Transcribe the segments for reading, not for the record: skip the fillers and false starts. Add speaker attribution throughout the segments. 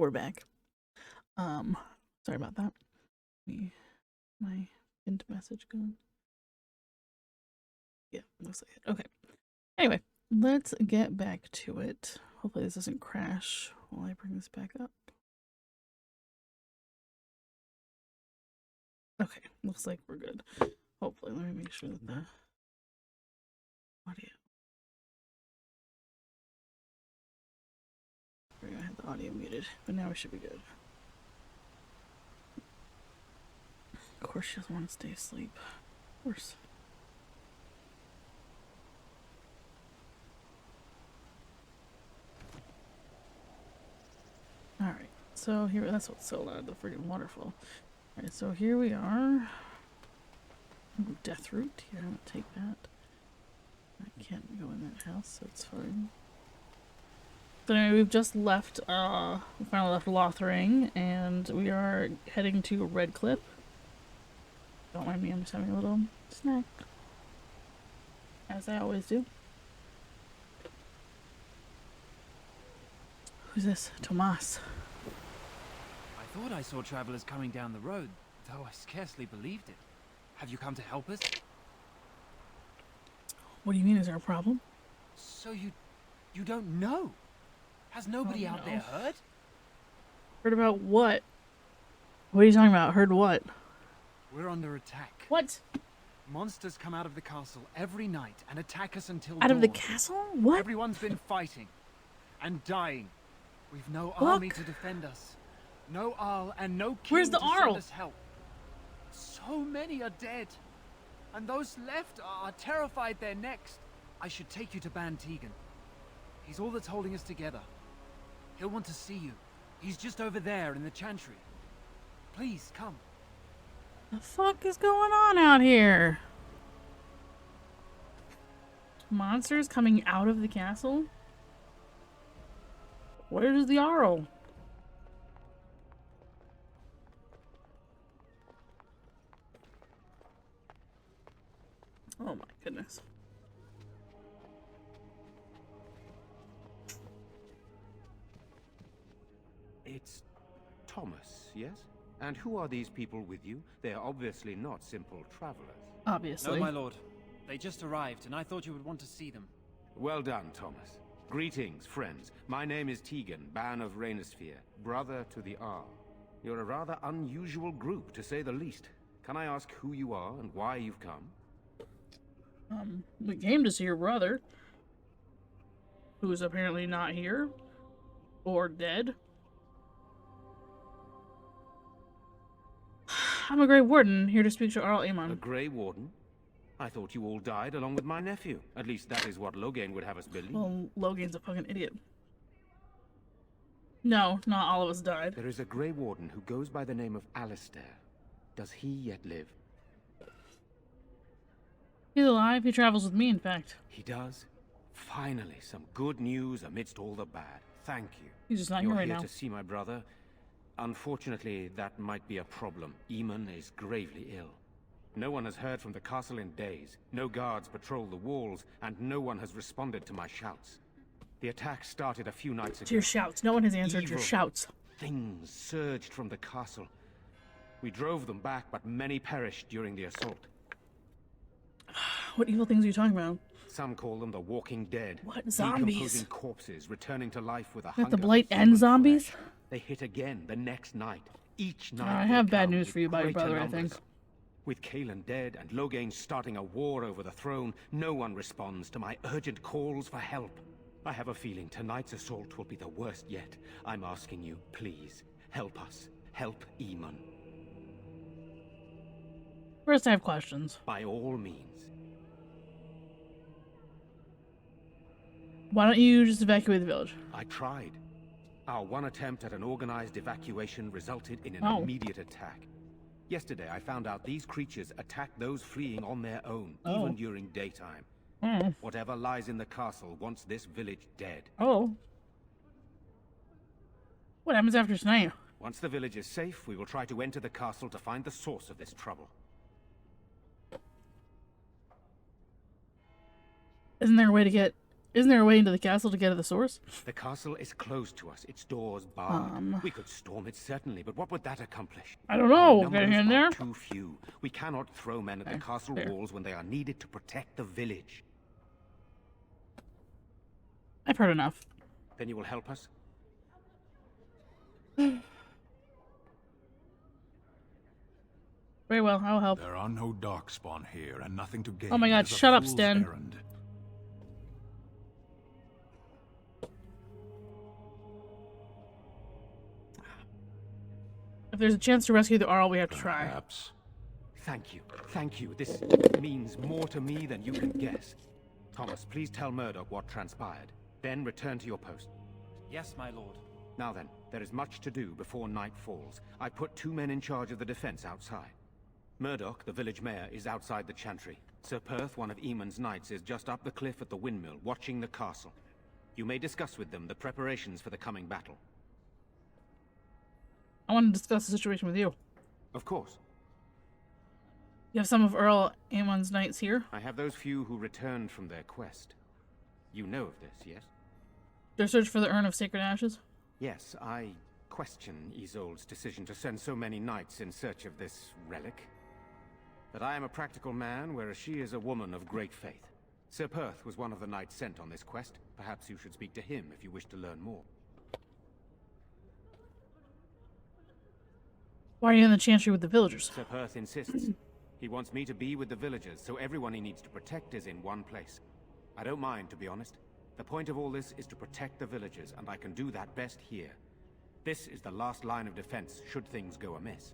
Speaker 1: we're back. Sorry about that. My pinned message going. Yeah, looks like it. Okay. Anyway, let's get back to it. Hopefully this doesn't crash while I bring this back up. Okay, looks like we're good. Hopefully, let me make sure that the audio. I had the audio muted, but now we should be good. Of course, she doesn't want to stay asleep. Of course. Alright, so here, that's what's so loud, the freaking waterfall. Alright, so here we are. Ooh, death root. Here, I'm gonna take that. I can't go in that house, so it's fine. So anyway, we've just left, we finally left Lothering, and we are heading to Redcliffe. Don't mind me, I'm just having a little snack. As I always do. Who's this? Tomas.
Speaker 2: I thought I saw travelers coming down the road, though I scarcely believed it. Have you come to help us?
Speaker 1: What do you mean, is there a problem?
Speaker 2: So you don't know? Has nobody out there heard?
Speaker 1: Heard about what? What are you talking about? Heard what?
Speaker 2: We're under attack.
Speaker 1: What?
Speaker 2: Monsters come out of the castle every night and attack us until
Speaker 1: Out
Speaker 2: dawn.
Speaker 1: of the castle? What?
Speaker 2: Everyone's been fighting and dying. We've no
Speaker 1: Look.
Speaker 2: army to defend us. No Arl and no king
Speaker 1: Where's the
Speaker 2: to
Speaker 1: Arl?
Speaker 2: send us help. So many are dead. And those left are terrified they're next. I should take you to Ban Tegan. He's all that's holding us together. He'll want to see you. He's just over there in the chantry. Please, come.
Speaker 1: The fuck is going on out here? Monsters coming out of the castle? Where's the Arl? Oh my goodness.
Speaker 3: It's Thomas, yes? And who are these people with you? They are obviously not simple travelers.
Speaker 1: Obviously.
Speaker 2: No, my lord. They just arrived, and I thought you would want to see them.
Speaker 3: Well done, Thomas. Greetings, friends. My name is Tegan, Ban of Rainersphere, brother to the Arl. You're a rather unusual group, to say the least. Can I ask who you are and why you've come?
Speaker 1: We came to see your brother, who is apparently not here, or dead. I'm a Grey Warden, here to speak to Arl
Speaker 3: A
Speaker 1: Amon.
Speaker 3: Grey Warden? I thought you all died along with my nephew. At least that is what Loghain would have us believe.
Speaker 1: Well, Logan's a fucking idiot. No, not all of us died.
Speaker 3: There is a Grey Warden who goes by the name of Alistair. Does he yet live?
Speaker 1: He's alive. He travels with me, in fact.
Speaker 3: He does? Finally, some good news amidst all the bad. Thank you.
Speaker 1: He's just not
Speaker 3: You're
Speaker 1: here right
Speaker 3: here
Speaker 1: now.
Speaker 3: to see my brother. Unfortunately, that might be a problem. Eamon is gravely ill. No one has heard from the castle in days. No guards patrol the walls, and no one has responded to my shouts. The attack started a few nights ago.
Speaker 1: To your shouts. No one has answered your
Speaker 3: Evil
Speaker 1: shouts.
Speaker 3: Things surged from the castle. We drove them back, but many perished during the assault.
Speaker 1: What evil things are you talking about?
Speaker 3: Some call them the Walking Dead.
Speaker 1: What, zombies?
Speaker 3: Decomposing corpses returning to life with a
Speaker 1: Like
Speaker 3: hunger
Speaker 1: the
Speaker 3: for
Speaker 1: Blight and
Speaker 3: human
Speaker 1: zombies?
Speaker 3: flesh. They hit again the next night. Each night
Speaker 1: I
Speaker 3: they
Speaker 1: have bad
Speaker 3: come
Speaker 1: news
Speaker 3: with
Speaker 1: for you about your
Speaker 3: greater
Speaker 1: brother, I
Speaker 3: numbers.
Speaker 1: think.
Speaker 3: With Kaelan dead and Loghain starting a war over the throne, no one responds to my urgent calls for help. I have a feeling tonight's assault will be the worst yet. I'm asking you, please, help us. Help Eamon.
Speaker 1: First, I have questions.
Speaker 3: By all means.
Speaker 1: Why don't you just evacuate the village?
Speaker 3: I tried. Our one attempt at an organized evacuation resulted in an immediate attack. Yesterday, I found out these creatures attack those fleeing on their own, even during daytime. Whatever lies in the castle wants this village dead.
Speaker 1: Oh. What happens after tonight?
Speaker 3: Once the village is safe, we will try to enter the castle to find the source of this trouble.
Speaker 1: Isn't there a way to get Isn't there a way into the castle to get to the source?
Speaker 3: The castle is closed to us, its doors barred. We could storm it, certainly, but what would that accomplish?
Speaker 1: I don't know.
Speaker 3: Our
Speaker 1: Get in
Speaker 3: numbers
Speaker 1: there.
Speaker 3: are too few. We cannot throw men at the castle walls when they are needed to protect the village.
Speaker 1: I've heard enough.
Speaker 3: Then you will help us?
Speaker 1: Very well, I will help.
Speaker 4: There are no darkspawn here, and nothing to gain.
Speaker 1: Oh my god,
Speaker 4: It is a
Speaker 1: shut up,
Speaker 4: fool's
Speaker 1: Sten.
Speaker 4: errand.
Speaker 1: If there's a chance to rescue the Arl, we have to try.
Speaker 4: Perhaps.
Speaker 3: Thank you. Thank you. This means more to me than you can guess. Thomas, please tell Murdoch what transpired. Then return to your post.
Speaker 2: Yes, my lord.
Speaker 3: Now then, there is much to do before night falls. I put 2 men in charge of the defense outside. Murdoch, the village mayor, is outside the chantry. Sir Perth, one of Eamon's knights, is just up the cliff at the windmill, watching the castle. You may discuss with them the preparations for the coming battle.
Speaker 1: I want to discuss the situation with you.
Speaker 3: Of course.
Speaker 1: You have some of Earl Aemon's knights here.
Speaker 3: I have those few who returned from their quest. You know of this, yes?
Speaker 1: Their search for the Urn of Sacred Ashes?
Speaker 3: Yes, I question Isolde's decision to send so many knights in search of this relic. But I am a practical man, whereas she is a woman of great faith. Sir Perth was one of the knights sent on this quest. Perhaps you should speak to him if you wish to learn more.
Speaker 1: Why are you in the chantry with the villagers?
Speaker 3: Sir Perth insists. He wants me to be with the villagers, so everyone he needs to protect is in one place. I don't mind, to be honest. The point of all this is to protect the villagers, and I can do that best here. This is the last line of defense, should things go amiss.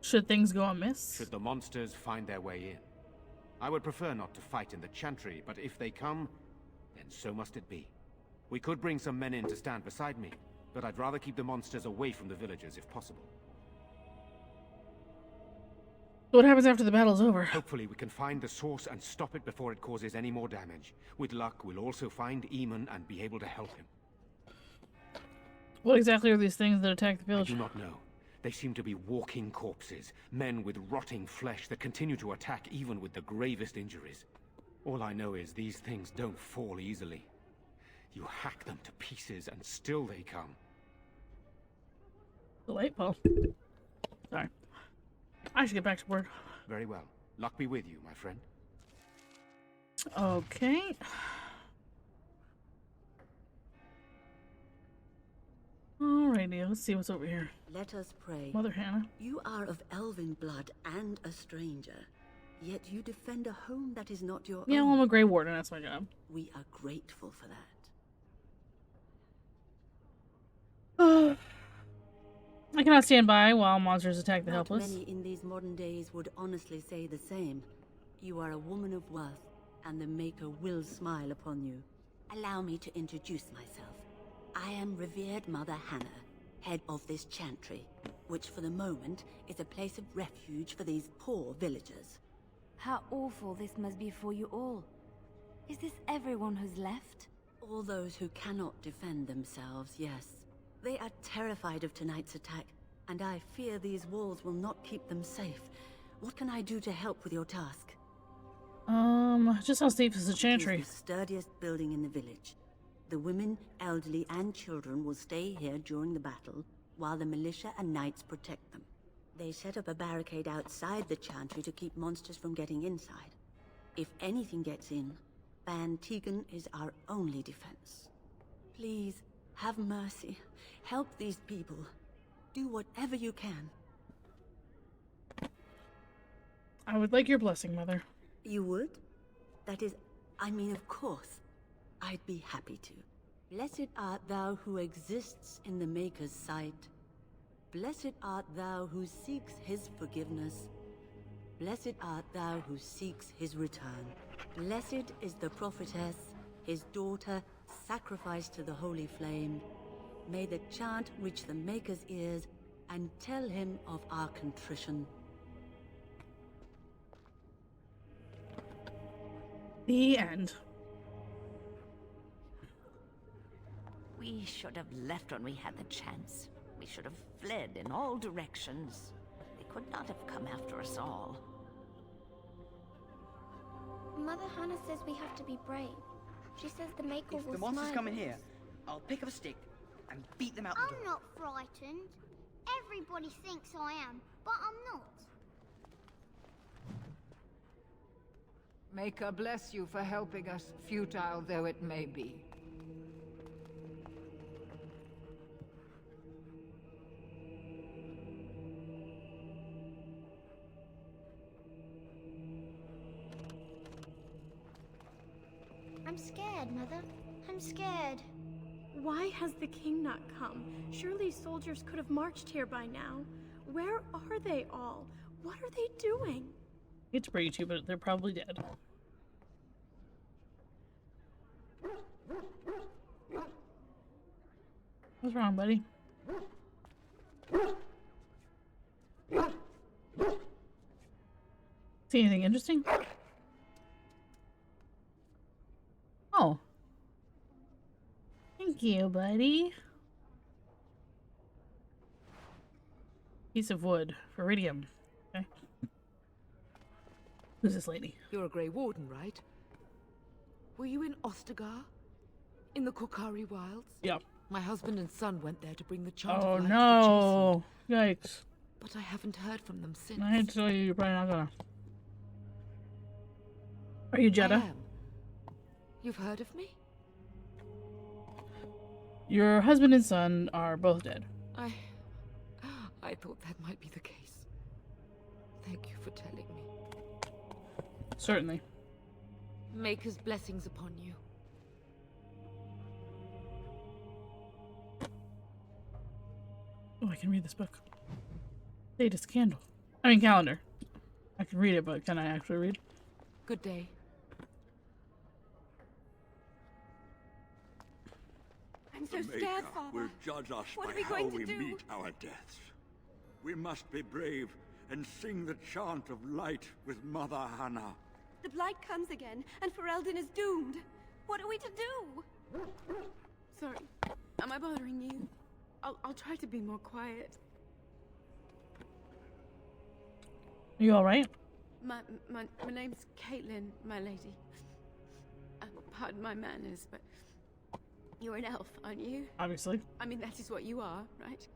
Speaker 1: Should things go amiss?
Speaker 3: Should the monsters find their way in. I would prefer not to fight in the chantry, but if they come, then so must it be. We could bring some men in to stand beside me, but I'd rather keep the monsters away from the villagers if possible.
Speaker 1: What happens after the battle's over?
Speaker 3: Hopefully we can find the source and stop it before it causes any more damage. With luck, we'll also find Eamon and be able to help him.
Speaker 1: What exactly are these things that attack the
Speaker 3: I
Speaker 1: village?
Speaker 3: do not know. They seem to be walking corpses, men with rotting flesh that continue to attack even with the gravest injuries. All I know is these things don't fall easily. You hack them to pieces and still they come.
Speaker 1: The light pole. Sorry. I should get back to work.
Speaker 3: Very well. Luck be with you, my friend.
Speaker 1: Okay. Alrighty, let's see what's over here.
Speaker 5: Let us pray.
Speaker 1: Mother Hannah.
Speaker 5: You are of elven blood and a stranger, yet you defend a home that is not your
Speaker 1: Yeah, well,
Speaker 5: own.
Speaker 1: I'm a Grey Warden, that's my job.
Speaker 5: We are grateful for that.
Speaker 1: I cannot stand by while monsters attack the
Speaker 5: Not
Speaker 1: helpless.
Speaker 5: many in these modern days would honestly say the same. You are a woman of worth, and the Maker will smile upon you. Allow me to introduce myself. I am revered Mother Hannah, head of this chantry, which for the moment is a place of refuge for these poor villagers.
Speaker 6: How awful this must be for you all. Is this everyone who's left?
Speaker 5: All those who cannot defend themselves, yes. They are terrified of tonight's attack, and I fear these walls will not keep them safe. What can I do to help with your task?
Speaker 1: Just how safe is the
Speaker 5: It
Speaker 1: chantry?
Speaker 5: is the sturdiest building in the village. The women, elderly, and children will stay here during the battle, while the militia and knights protect them. They set up a barricade outside the chantry to keep monsters from getting inside. If anything gets in, Van Tegan is our only defense. Please, have mercy. Help these people. Do whatever you can.
Speaker 1: I would like your blessing, Mother.
Speaker 5: You would? That is, I mean, of course. I'd be happy to. Blessed art thou who exists in the Maker's sight. Blessed art thou who seeks his forgiveness. Blessed art thou who seeks his return. Blessed is the prophetess, his daughter, sacrificed to the holy flame. May the chant reach the Maker's ears and tell him of our contrition.
Speaker 1: The end.
Speaker 7: We should have left when we had the chance. We should have fled in all directions. They could not have come after us all.
Speaker 8: Mother Hannah says we have to be brave. She says the Maker will
Speaker 9: If the monsters
Speaker 8: smile
Speaker 9: come in
Speaker 8: at
Speaker 9: here,
Speaker 8: us.
Speaker 9: I'll pick up a stick and beat them out the
Speaker 10: I'm
Speaker 9: door.
Speaker 10: not frightened. Everybody thinks I am, but I'm not.
Speaker 11: Maker bless you for helping us, futile though it may be.
Speaker 10: I'm scared, Mother. I'm scared.
Speaker 12: Why has the king not come? Surely soldiers could have marched here by now. Where are they all? What are they doing?
Speaker 1: I hate to break it to you, but they're probably dead. What's wrong, buddy? See anything interesting? Oh. Thank you, buddy. Piece of wood. Iridium. Okay. Who's this lady?
Speaker 13: You're a Grey Warden, right? Were you in Ostagar? In the Korkari Wilds?
Speaker 1: Yep.
Speaker 13: My husband and son went there to bring the chant
Speaker 1: Oh
Speaker 13: of life
Speaker 1: no! Yikes.
Speaker 13: but I haven't heard from them since.
Speaker 1: I hate to tell you, you're probably not gonna. Are you Jeddah?
Speaker 13: I am. You've heard of me?
Speaker 1: Your husband and son are both dead.
Speaker 13: I thought that might be the case. Thank you for telling me.
Speaker 1: Certainly.
Speaker 13: Maker's blessings upon you.
Speaker 1: Oh, I can read this book. Latest candle. I mean calendar. I can read it, but can I actually read?
Speaker 13: Good day.
Speaker 8: I'm so
Speaker 14: The
Speaker 8: scared,
Speaker 14: Maker
Speaker 8: Father.
Speaker 14: will judge us
Speaker 8: What
Speaker 14: by
Speaker 8: are we
Speaker 14: how
Speaker 8: going to
Speaker 14: we
Speaker 8: do?
Speaker 14: meet our deaths. We must be brave and sing the chant of light with Mother Hannah.
Speaker 12: The blight comes again, and Ferelden is doomed. What are we to do? Sorry, am I bothering you? I'll try to be more quiet.
Speaker 1: Are you alright?
Speaker 12: My name's Caitlin, my lady. Pardon my manners, but you're an elf, aren't you?
Speaker 1: Obviously.
Speaker 12: I mean, that is what you are, right?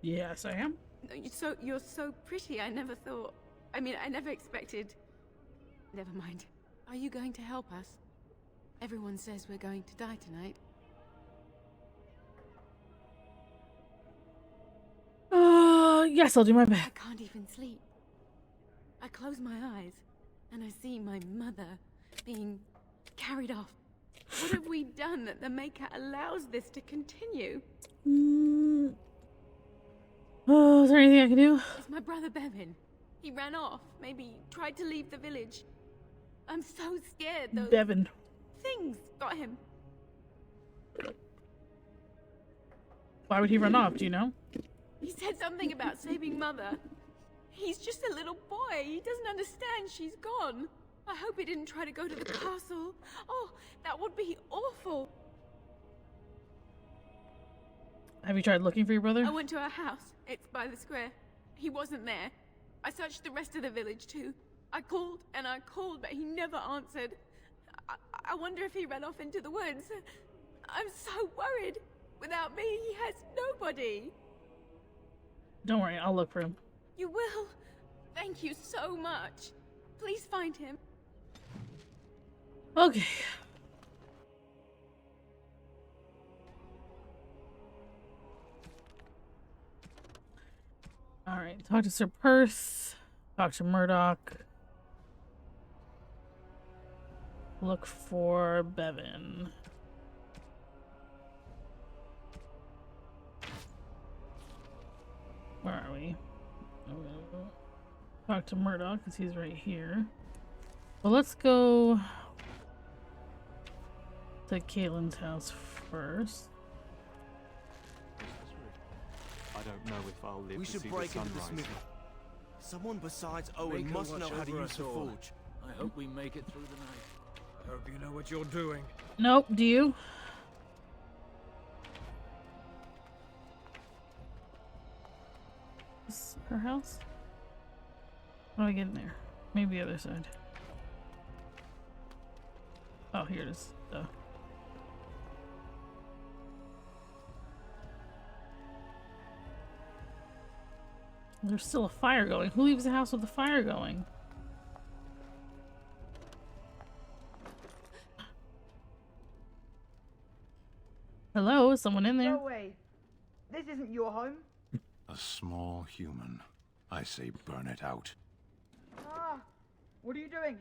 Speaker 1: Yes, I am.
Speaker 12: No, you're so pretty. I never thought. I mean, I never expected. Never mind. Are you going to help us? Everyone says we're going to die tonight.
Speaker 1: Yes, I'll do my
Speaker 12: I
Speaker 1: best.
Speaker 12: can't even sleep. I close my eyes, and I see my mother being carried off. What have we done that the Maker allows this to continue?
Speaker 1: Oh, is there anything I can do?
Speaker 12: It's my brother Bevan. He ran off, maybe tried to leave the village. I'm so scared those
Speaker 1: Bevan.
Speaker 12: things got him.
Speaker 1: Why would he run off? Do you know?
Speaker 12: He said something about saving Mother. He's just a little boy. He doesn't understand she's gone. I hope he didn't try to go to the castle. Oh, that would be awful.
Speaker 1: Have you tried looking for your brother?
Speaker 12: I went to our house. It's by the square. He wasn't there. I searched the rest of the village too. I called and I called, but he never answered. I wonder if he ran off into the woods. I'm so worried. Without me, he has nobody.
Speaker 1: Don't worry, I'll look for him.
Speaker 12: You will? Thank you so much. Please find him.
Speaker 1: Okay. Alright, talk to Sir Perth. Talk to Murdoch. Look for Bevan. Where are we? Talk to Murdoch because he's right here. Well, let's go to Caitlin's house first.
Speaker 15: I don't know if I'll live
Speaker 16: We
Speaker 15: to
Speaker 16: should
Speaker 15: see
Speaker 16: break
Speaker 15: the
Speaker 16: into the
Speaker 15: sunrise.
Speaker 16: smith. Someone besides Owen
Speaker 17: Maker
Speaker 16: must
Speaker 17: watch
Speaker 16: know how to
Speaker 17: over
Speaker 16: use
Speaker 17: us
Speaker 16: the
Speaker 17: all.
Speaker 16: forge.
Speaker 17: I hope we make it through the night. I hope you know what you're doing.
Speaker 1: Nope, do you? Is her house? How do I get in there? Maybe the other side. Oh, here it is. Duh. There's still a fire going. Who leaves the house with the fire going? Hello, is someone in there?
Speaker 9: No way. This isn't your home.
Speaker 4: A small human. I say burn it out.
Speaker 9: Ah, what are you doing?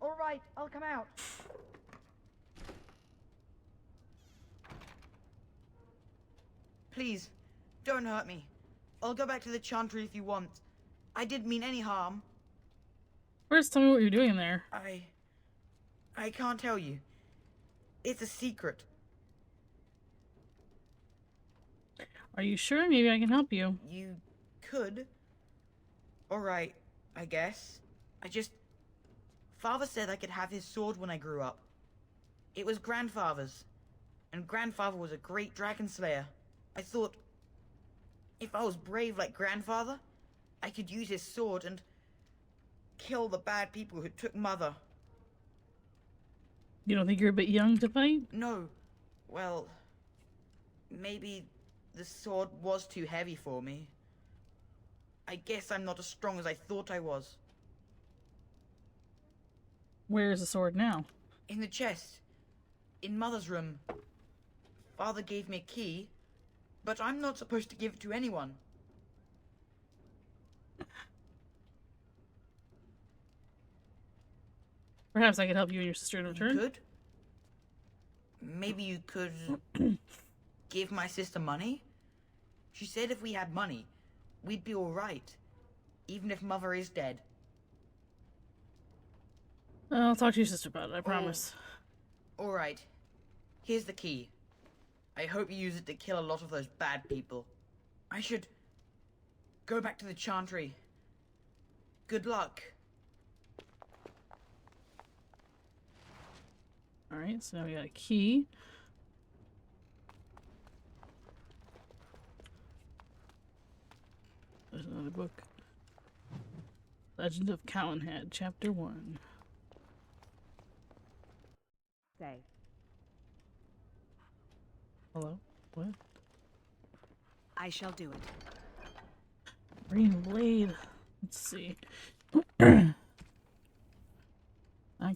Speaker 9: All right, I'll come out. Please, don't hurt me. I'll go back to the Chantry if you want. I didn't mean any harm.
Speaker 1: First, tell me what you're doing there.
Speaker 9: I can't tell you. It's a secret.
Speaker 1: Are you sure? Maybe I can help you.
Speaker 9: You could. Alright, I guess. Father said I could have his sword when I grew up. It was Grandfather's. And Grandfather was a great dragon slayer. I thought, if I was brave like Grandfather, I could use his sword and kill the bad people who took Mother.
Speaker 1: You don't think you're a bit young to fight?
Speaker 9: No. Well, maybe the sword was too heavy for me. I guess I'm not as strong as I thought I was.
Speaker 1: Where is the sword now?
Speaker 9: In the chest. In Mother's room. Father gave me a key, but I'm not supposed to give it to anyone.
Speaker 1: Perhaps I could help you and your sister in return?
Speaker 9: You could? Maybe you could give my sister money? She said if we had money, we'd be alright. Even if Mother is dead.
Speaker 1: I'll talk to your sister about it, I promise.
Speaker 9: Alright. Here's the key. I hope you use it to kill a lot of those bad people. I should go back to the Chantry. Good luck.
Speaker 1: Alright, so now we got a key. There's another book. Legend of Cowanhead, Chapter 1.
Speaker 13: Say.
Speaker 1: Hello? What?
Speaker 13: I shall do it.
Speaker 1: Green blade. Let's see. I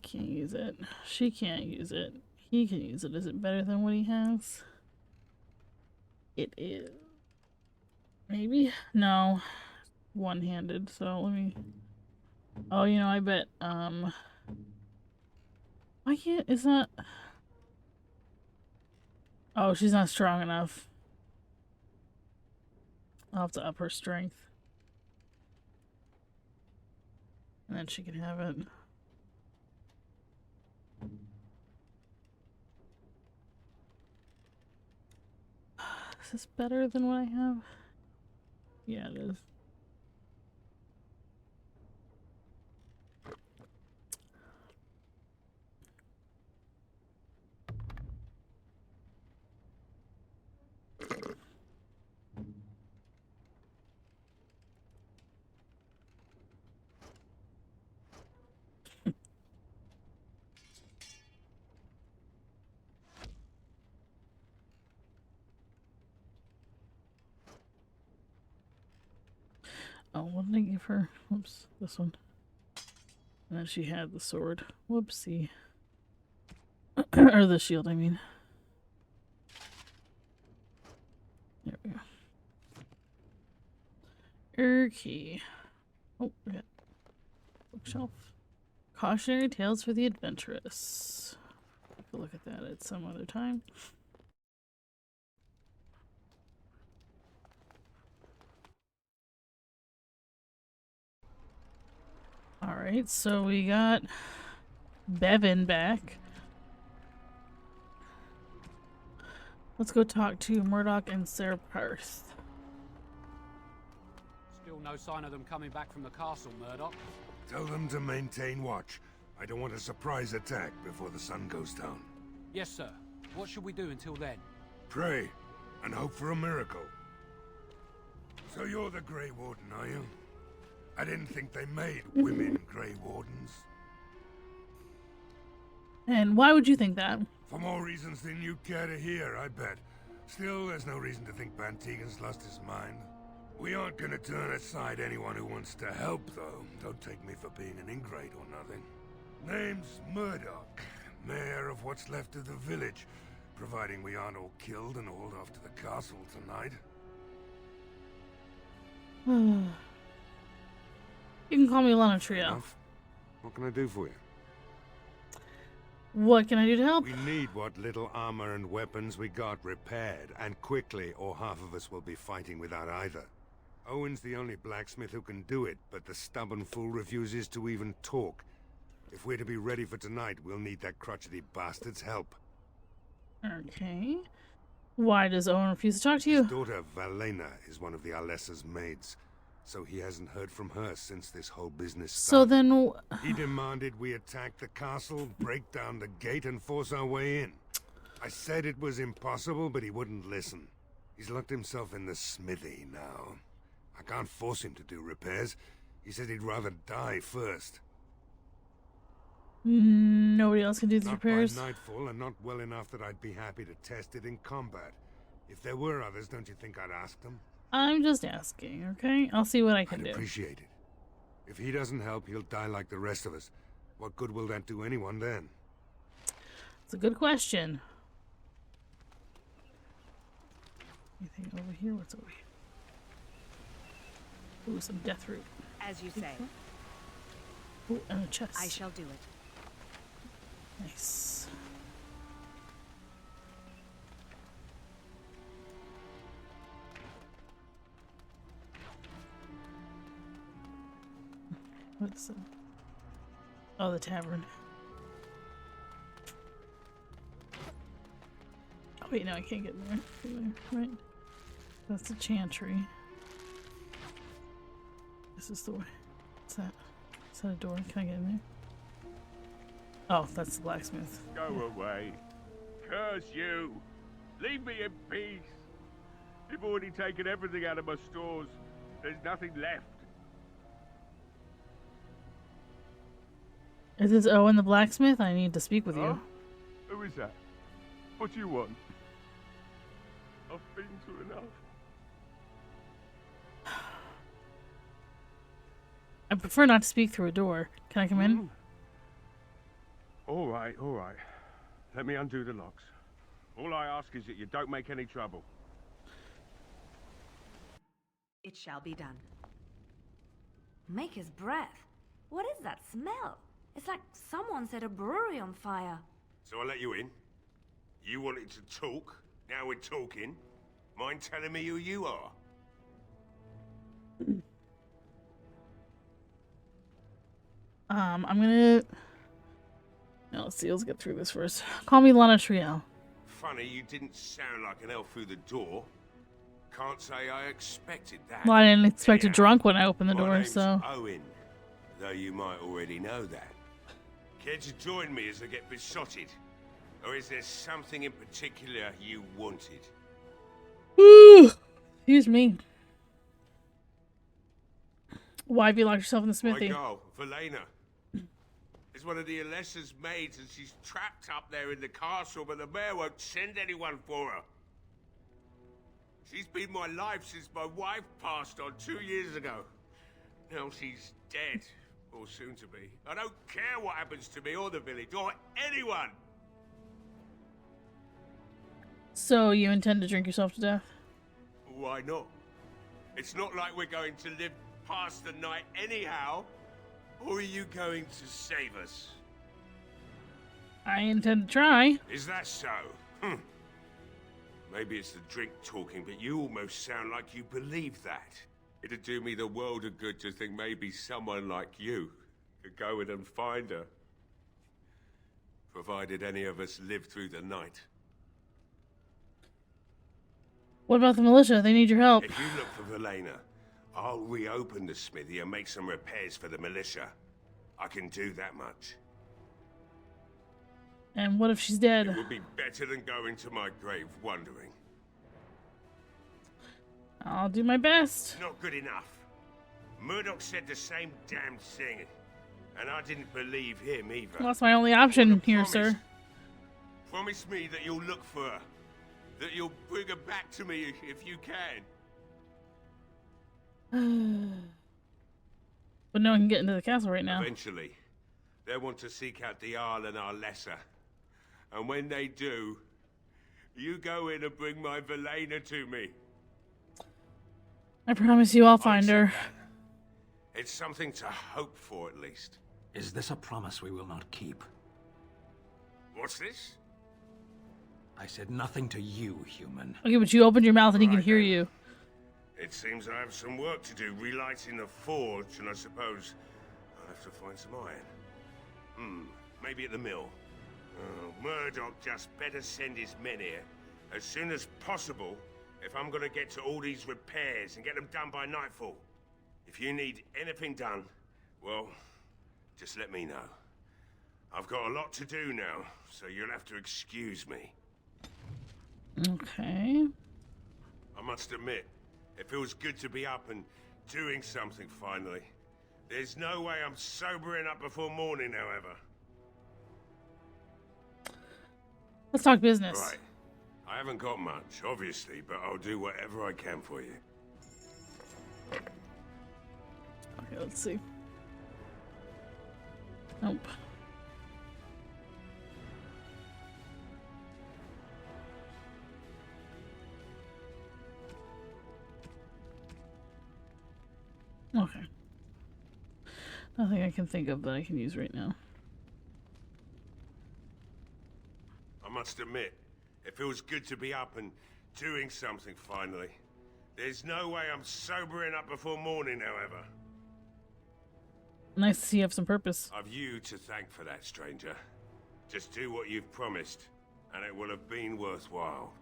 Speaker 1: can't use it. She can't use it. He can use it. Is it better than what he has? It is. Maybe? No. One-handed, so let me... Oh, you know, I bet, why can't... It's not... Oh, she's not strong enough. I'll have to up her strength. And then she can have it. Is this better than what I have? Yeah, it is. Oh, what did I give her? Whoops, this one. And then she had the sword. Whoopsie. Or the shield, I mean. There we go. Okay. Oh, we got bookshelf. Cautionary tales for the adventurous. We'll look at that at some other time. Alright, so we got Bevan back. Let's go talk to Murdoch and Sarah Parth.
Speaker 18: Still no sign of them coming back from the castle, Murdoch.
Speaker 19: Tell them to maintain watch. I don't want a surprise attack before the sun goes down.
Speaker 18: Yes, sir. What should we do until then?
Speaker 19: Pray, and hope for a miracle. So you're the Grey Warden, are you? I didn't think they made women Grey Wardens.
Speaker 1: And why would you think that?
Speaker 19: For more reasons than you care to hear, I bet. Still, there's no reason to think Van Tegan's lost his mind. We aren't gonna turn aside anyone who wants to help, though. Don't take me for being an ingrate or nothing. Name's Murdoch, mayor of what's left of the village, providing we aren't all killed and hauled off to the castle tonight.
Speaker 1: You can call me Lana Trio.
Speaker 19: What can I do for you?
Speaker 1: What can I do to help?
Speaker 19: We need what little armor and weapons we got repaired, and quickly, or half of us will be fighting without either. Owen's the only blacksmith who can do it, but the stubborn fool refuses to even talk. If we're to be ready for tonight, we'll need that crotchety bastard's help.
Speaker 1: Okay. Why does Owen refuse to talk to you?
Speaker 19: His daughter, Valena, is one of the Alessa's maids, so he hasn't heard from her since this whole business started.
Speaker 1: So then...
Speaker 19: He demanded we attack the castle, break down the gate, and force our way in. I said it was impossible, but he wouldn't listen. He's locked himself in the smithy now. I can't force him to do repairs. He said he'd rather die first.
Speaker 1: Nobody else can do the
Speaker 19: Not
Speaker 1: repairs?
Speaker 19: by nightfall, and not well enough that I'd be happy to test it in combat. If there were others, don't you think I'd ask them?
Speaker 1: I'm just asking, okay? I'll see what I can do.
Speaker 19: I'd appreciate it. If he doesn't help, he'll die like the rest of us. What good will that do anyone then?
Speaker 1: It's a good question. Anything over here? What's over here? Ooh, some death root.
Speaker 20: As you say.
Speaker 1: Ooh, and a chest.
Speaker 20: I shall do it.
Speaker 1: Nice. What's that? Oh, the tavern. Oh wait, no, I can't get in there. Right? That's the chantry. This is the way. What's that? Is that a door? Can I get in there? Oh, that's the blacksmith.
Speaker 21: Go away. Curse you. Leave me in peace. You've already taken everything out of my stores. There's nothing left.
Speaker 1: Is this Owen the blacksmith? I need to speak with you.
Speaker 21: Who is that? What do you want? I've been through enough.
Speaker 1: I prefer not to speak through a door. Can I come in?
Speaker 21: All right, all right. Let me undo the locks. All I ask is that you don't make any trouble.
Speaker 20: It shall be done.
Speaker 6: Maker's breath. What is that smell? It's like someone set a brewery on fire.
Speaker 22: So I let you in. You wanted to talk. Now we're talking. Mind telling me who you are?
Speaker 1: I'm gonna... No, let's see, let's get through this first. Call me Lana Triel.
Speaker 22: Funny, you didn't sound like an elf through the door. Can't say I expected that.
Speaker 1: Well, I didn't expect a drunk when I opened the
Speaker 22: My
Speaker 1: door,
Speaker 22: name's
Speaker 1: so...
Speaker 22: Owen, though you might already know that. Care to join me as I get besotted? Or is there something in particular you wanted?
Speaker 1: Ooh! Excuse me. Why have you locked yourself in the smithy?
Speaker 22: My girl, Valena, is one of the Alessa's maids, and she's trapped up there in the castle, but the mayor won't send anyone for her. She's been my life since my wife passed on 2 years ago. Now she's dead, or soon to be. I don't care what happens to me or the village, or anyone!
Speaker 1: So you intend to drink yourself to death?
Speaker 22: Why not? It's not like we're going to live past the night anyhow. Or are you going to save us?
Speaker 1: I intend to try.
Speaker 22: Is that so? Maybe it's the drink talking, but you almost sound like you believe that. It'd do me the world of good to think maybe someone like you could go in and find her. Provided any of us live through the night.
Speaker 1: What about the militia? They need your help.
Speaker 22: If you look for Valena, I'll reopen the smithy and make some repairs for the militia. I can do that much.
Speaker 1: And what if she's dead?
Speaker 22: It would be better than going to my grave wondering.
Speaker 1: I'll do my best.
Speaker 22: Not good enough. Murdoch said the same damn thing, and I didn't believe him either.
Speaker 1: Well, that's my only option here, sir.
Speaker 22: Promise me that you'll look for her. That you'll bring her back to me if you can.
Speaker 1: But no one can get into the castle right now.
Speaker 22: Eventually, they'll want to seek out the Arl and our lesser. And when they do, you go in and bring my Velena to me.
Speaker 1: I promise you I'll find her.
Speaker 22: It's something to hope for, at least.
Speaker 4: Is this a promise we will not keep?
Speaker 22: What's this?
Speaker 4: I said nothing to you, human.
Speaker 1: Okay, but you opened your mouth and he can hear you.
Speaker 22: It seems I have some work to do relighting the forge, and I suppose I'll have to find some iron. Maybe at the mill. Murdoch just better send his men here as soon as possible if I'm gonna get to all these repairs and get them done by nightfall. If you need anything done, well, just let me know. I've got a lot to do now, so you'll have to excuse me.
Speaker 1: Okay.
Speaker 22: I must admit, it feels good to be up and doing something finally. There's no way I'm sobering up before morning, however.
Speaker 1: Let's talk business.
Speaker 22: Right. I haven't got much, obviously, but I'll do whatever I can for you.
Speaker 1: Okay, let's see. Nope. Okay. Nothing I can think of that I can use right now.
Speaker 22: I must admit, it feels good to be up and doing something finally. There's no way I'm sobering up before morning, however.
Speaker 1: Nice to see you have some purpose.
Speaker 22: I've you to thank for that, stranger. Just do what you've promised, and it will have been worthwhile.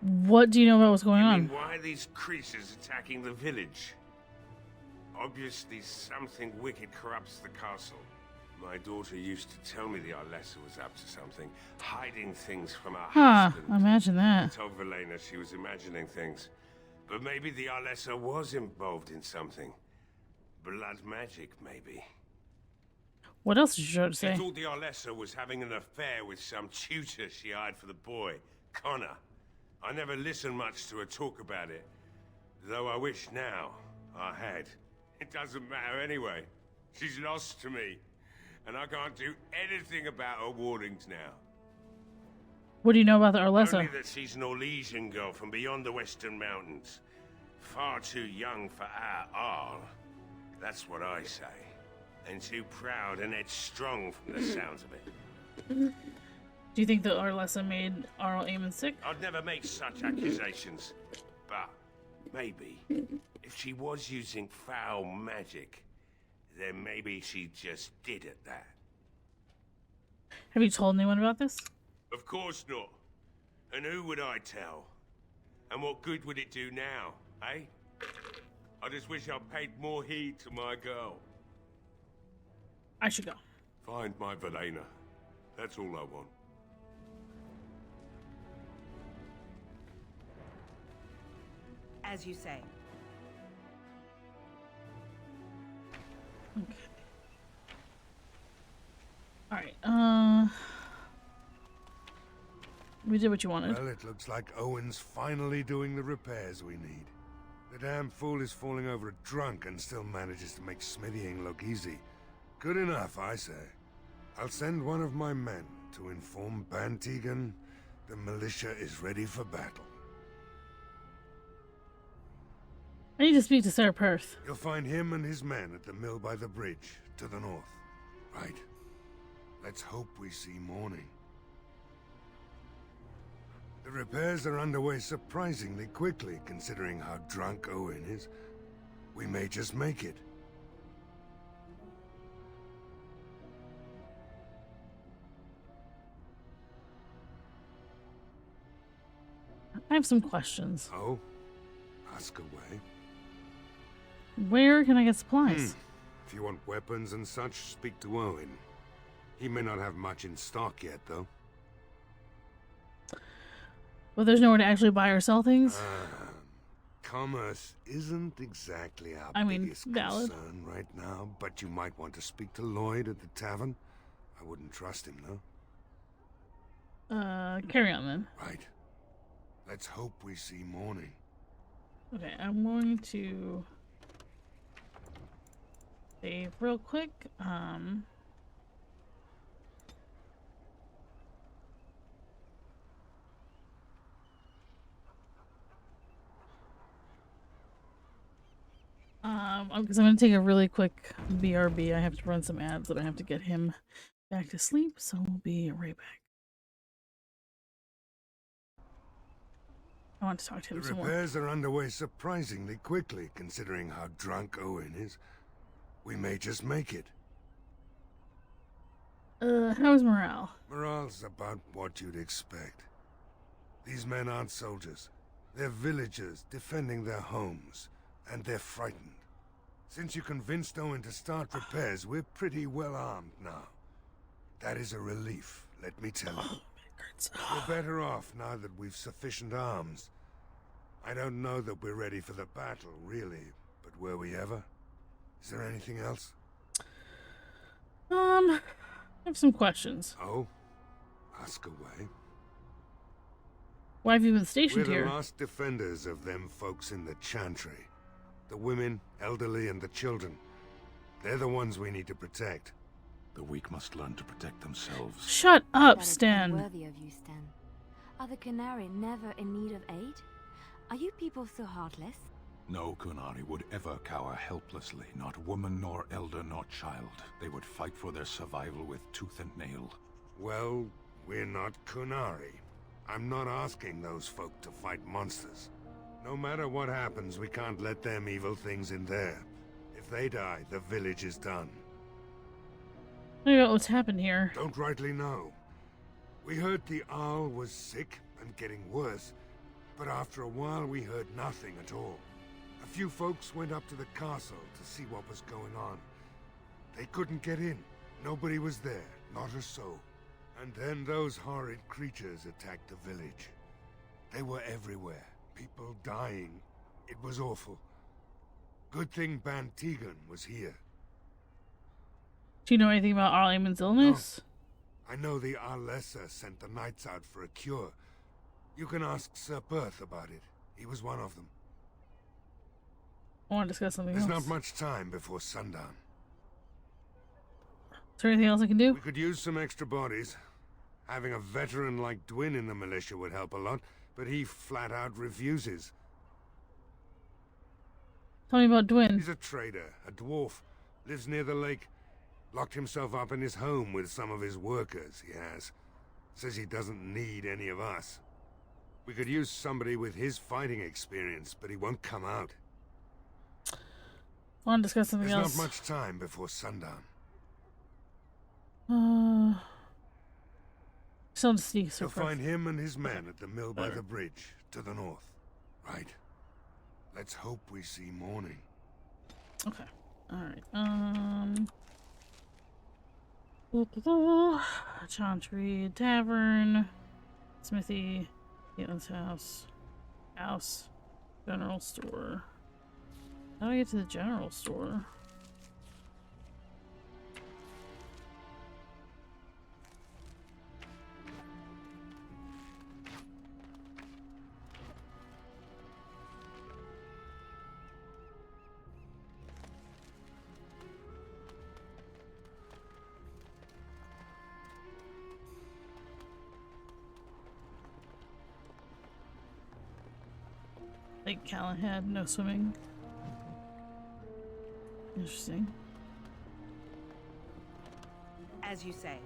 Speaker 1: What do you know about what's going on?
Speaker 22: Why are these creatures attacking the village? Obviously something wicked corrupts the castle. My daughter used to tell me the Arlessa was up to something, hiding things from her husband.
Speaker 1: Imagine that.
Speaker 22: I told Velena she was imagining things. But maybe the Arlessa was involved in something. Blood magic, maybe.
Speaker 1: What else did you try to say?
Speaker 22: She thought the Arlessa was having an affair with some tutor she hired for the boy, Connor. I never listened much to her talk about it, though I wish now I had. It doesn't matter anyway. She's lost to me, and I can't do anything about her warnings now.
Speaker 1: What do you know about the Arlessa?
Speaker 22: Only that she's an Orlesian girl from beyond the Western Mountains. Far too young for our Arl. That's what I say. And too proud and headstrong from the sounds of it.
Speaker 1: Do you think the Arlessa made Arl Eamon sick?
Speaker 22: I'd never make such accusations. But maybe, if she was using foul magic, then maybe she just did at that.
Speaker 1: Have you told anyone about this?
Speaker 22: Of course not. And who would I tell? And what good would it do now, eh? I just wish I paid more heed to my girl.
Speaker 1: I should go.
Speaker 22: Find my Velena. That's all I want.
Speaker 20: As you say.
Speaker 1: Okay. Alright, we did what you wanted.
Speaker 19: Well, it looks like Owen's finally doing the repairs we need. The damn fool is falling over a drunk and still manages to make smithying look easy. Good enough, I say. I'll send one of my men to inform Bantegan the militia is ready for battle.
Speaker 1: I need to speak to Sir Perth.
Speaker 19: You'll find him and his men at the mill by the bridge, to the north. Right. Let's hope we see morning. The repairs are underway surprisingly quickly, considering how drunk Owen is. We may just make it.
Speaker 1: I have some questions.
Speaker 19: Oh? Ask away.
Speaker 1: Where can I get supplies?
Speaker 19: If you want weapons and such, speak to Owen. He may not have much in stock yet, though.
Speaker 1: But there's nowhere to actually buy or sell things?
Speaker 19: commerce isn't exactly our
Speaker 1: I mean,
Speaker 19: biggest
Speaker 1: valid.
Speaker 19: concern right now, but you might want to speak to Lloyd at the tavern. I wouldn't trust him, though.
Speaker 1: Carry on then.
Speaker 19: Right. Let's hope we see morning.
Speaker 1: Okay, I'm going to save real quick. Because I'm gonna take a really quick BRB. I have to run some ads and I have to get him back to sleep, so we'll be right back. I want to talk to him
Speaker 19: The
Speaker 1: some more.
Speaker 19: repairs are underway surprisingly quickly, considering how drunk Owen is. We may just make it.
Speaker 1: How's morale?
Speaker 19: Morale's about what you'd expect. These men aren't soldiers. They're villagers defending their homes, and they're frightened. Since you convinced Owen to start repairs, we're pretty well armed now. That is a relief, let me tell you. We're better off now that we've sufficient arms. I don't know that we're ready for the battle, really, but were we ever? Is there anything else?
Speaker 1: I have some questions.
Speaker 19: Oh? Ask away.
Speaker 1: Why have you been stationed
Speaker 19: We're
Speaker 1: here?
Speaker 19: the last defenders of them folks in the chantry. The women, elderly, and the children. They're the ones we need to protect.
Speaker 4: The weak must learn to protect themselves.
Speaker 1: Shut up,
Speaker 6: That is
Speaker 1: Stan.
Speaker 6: unworthy of you, Stan. Are the Canary never in need of aid? Are you people so heartless?
Speaker 4: No Kunari would ever cower helplessly, not woman nor elder nor child. They would fight for their survival with tooth and nail.
Speaker 19: Well, we're not Kunari. I'm not asking those folk to fight monsters. No matter what happens, we can't let them evil things in there. If they die, the village is done.
Speaker 1: I don't know what's happened here.
Speaker 19: Don't rightly know. We heard the Arl was sick and getting worse, but after a while we heard nothing at all. A few folks went up to the castle to see what was going on. They couldn't get in. Nobody was there, not a soul. And then those horrid creatures attacked the village. They were everywhere. People dying. It was awful. Good thing Ban Tegan was here.
Speaker 1: Do you know anything about Arlemon's illness?
Speaker 19: I know the Arlessa sent the knights out for a cure. You can ask Sir Perth about it. He was one of them.
Speaker 1: I want to discuss something
Speaker 19: There's
Speaker 1: else.
Speaker 19: not much time before sundown.
Speaker 1: Is there anything else I can do?
Speaker 19: We could use some extra bodies. Having a veteran like Dwin in the militia would help a lot, but he flat out refuses.
Speaker 1: Tell me about Dwin.
Speaker 19: He's a trader, a dwarf, lives near the lake. Locked himself up in his home with some of his workers, he has. Says he doesn't need any of us. We could use somebody with his fighting experience, but he won't come out.
Speaker 1: I want to discuss something
Speaker 19: There's
Speaker 1: else.
Speaker 19: not much time before sundown.
Speaker 1: Still to see so
Speaker 19: You'll
Speaker 1: far.
Speaker 19: find him and his men at the mill by the bridge, to the north. Right. Let's hope we see morning.
Speaker 1: Okay. Alright. Chantry Tavern, Smithy, Caitlin's house, general store. How do I get to the general store? Lake Callahan, no swimming. Interesting.
Speaker 20: As you say.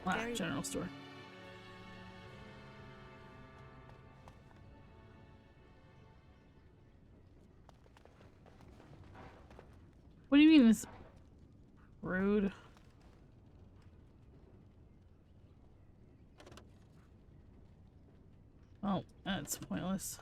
Speaker 1: Wow, general store. What do you mean this rude? Oh, that's pointless.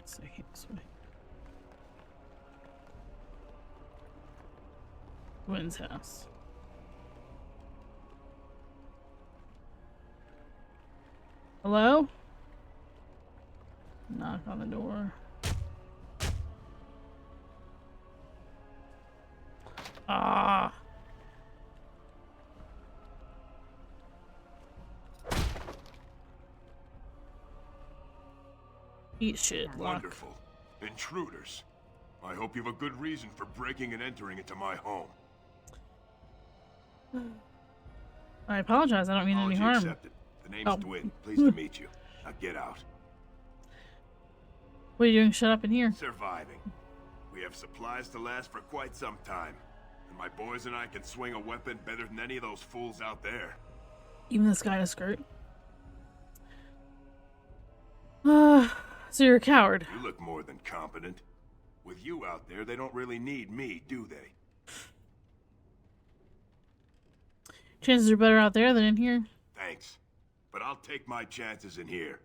Speaker 1: So here's way. Wynn's house. Hello? Knock on the door. Ah. Eat shit. Lock.
Speaker 2: Wonderful. Intruders. I hope you have a good reason for breaking and entering into my home.
Speaker 1: I apologize. I don't mean any harm.
Speaker 2: Accepted. The name's Dwin. Pleased to meet you. Now get out.
Speaker 1: What are you doing? Shut up in here.
Speaker 2: Surviving. We have supplies to last for quite some time. And my boys and I can swing a weapon better than any of those fools out there.
Speaker 1: Even this guy in a skirt. So you're a coward.
Speaker 2: You look more than competent. With you out there, they don't really need me, do they?
Speaker 1: Chances are better out there than in here.
Speaker 2: Thanks. But I'll take my chances in here.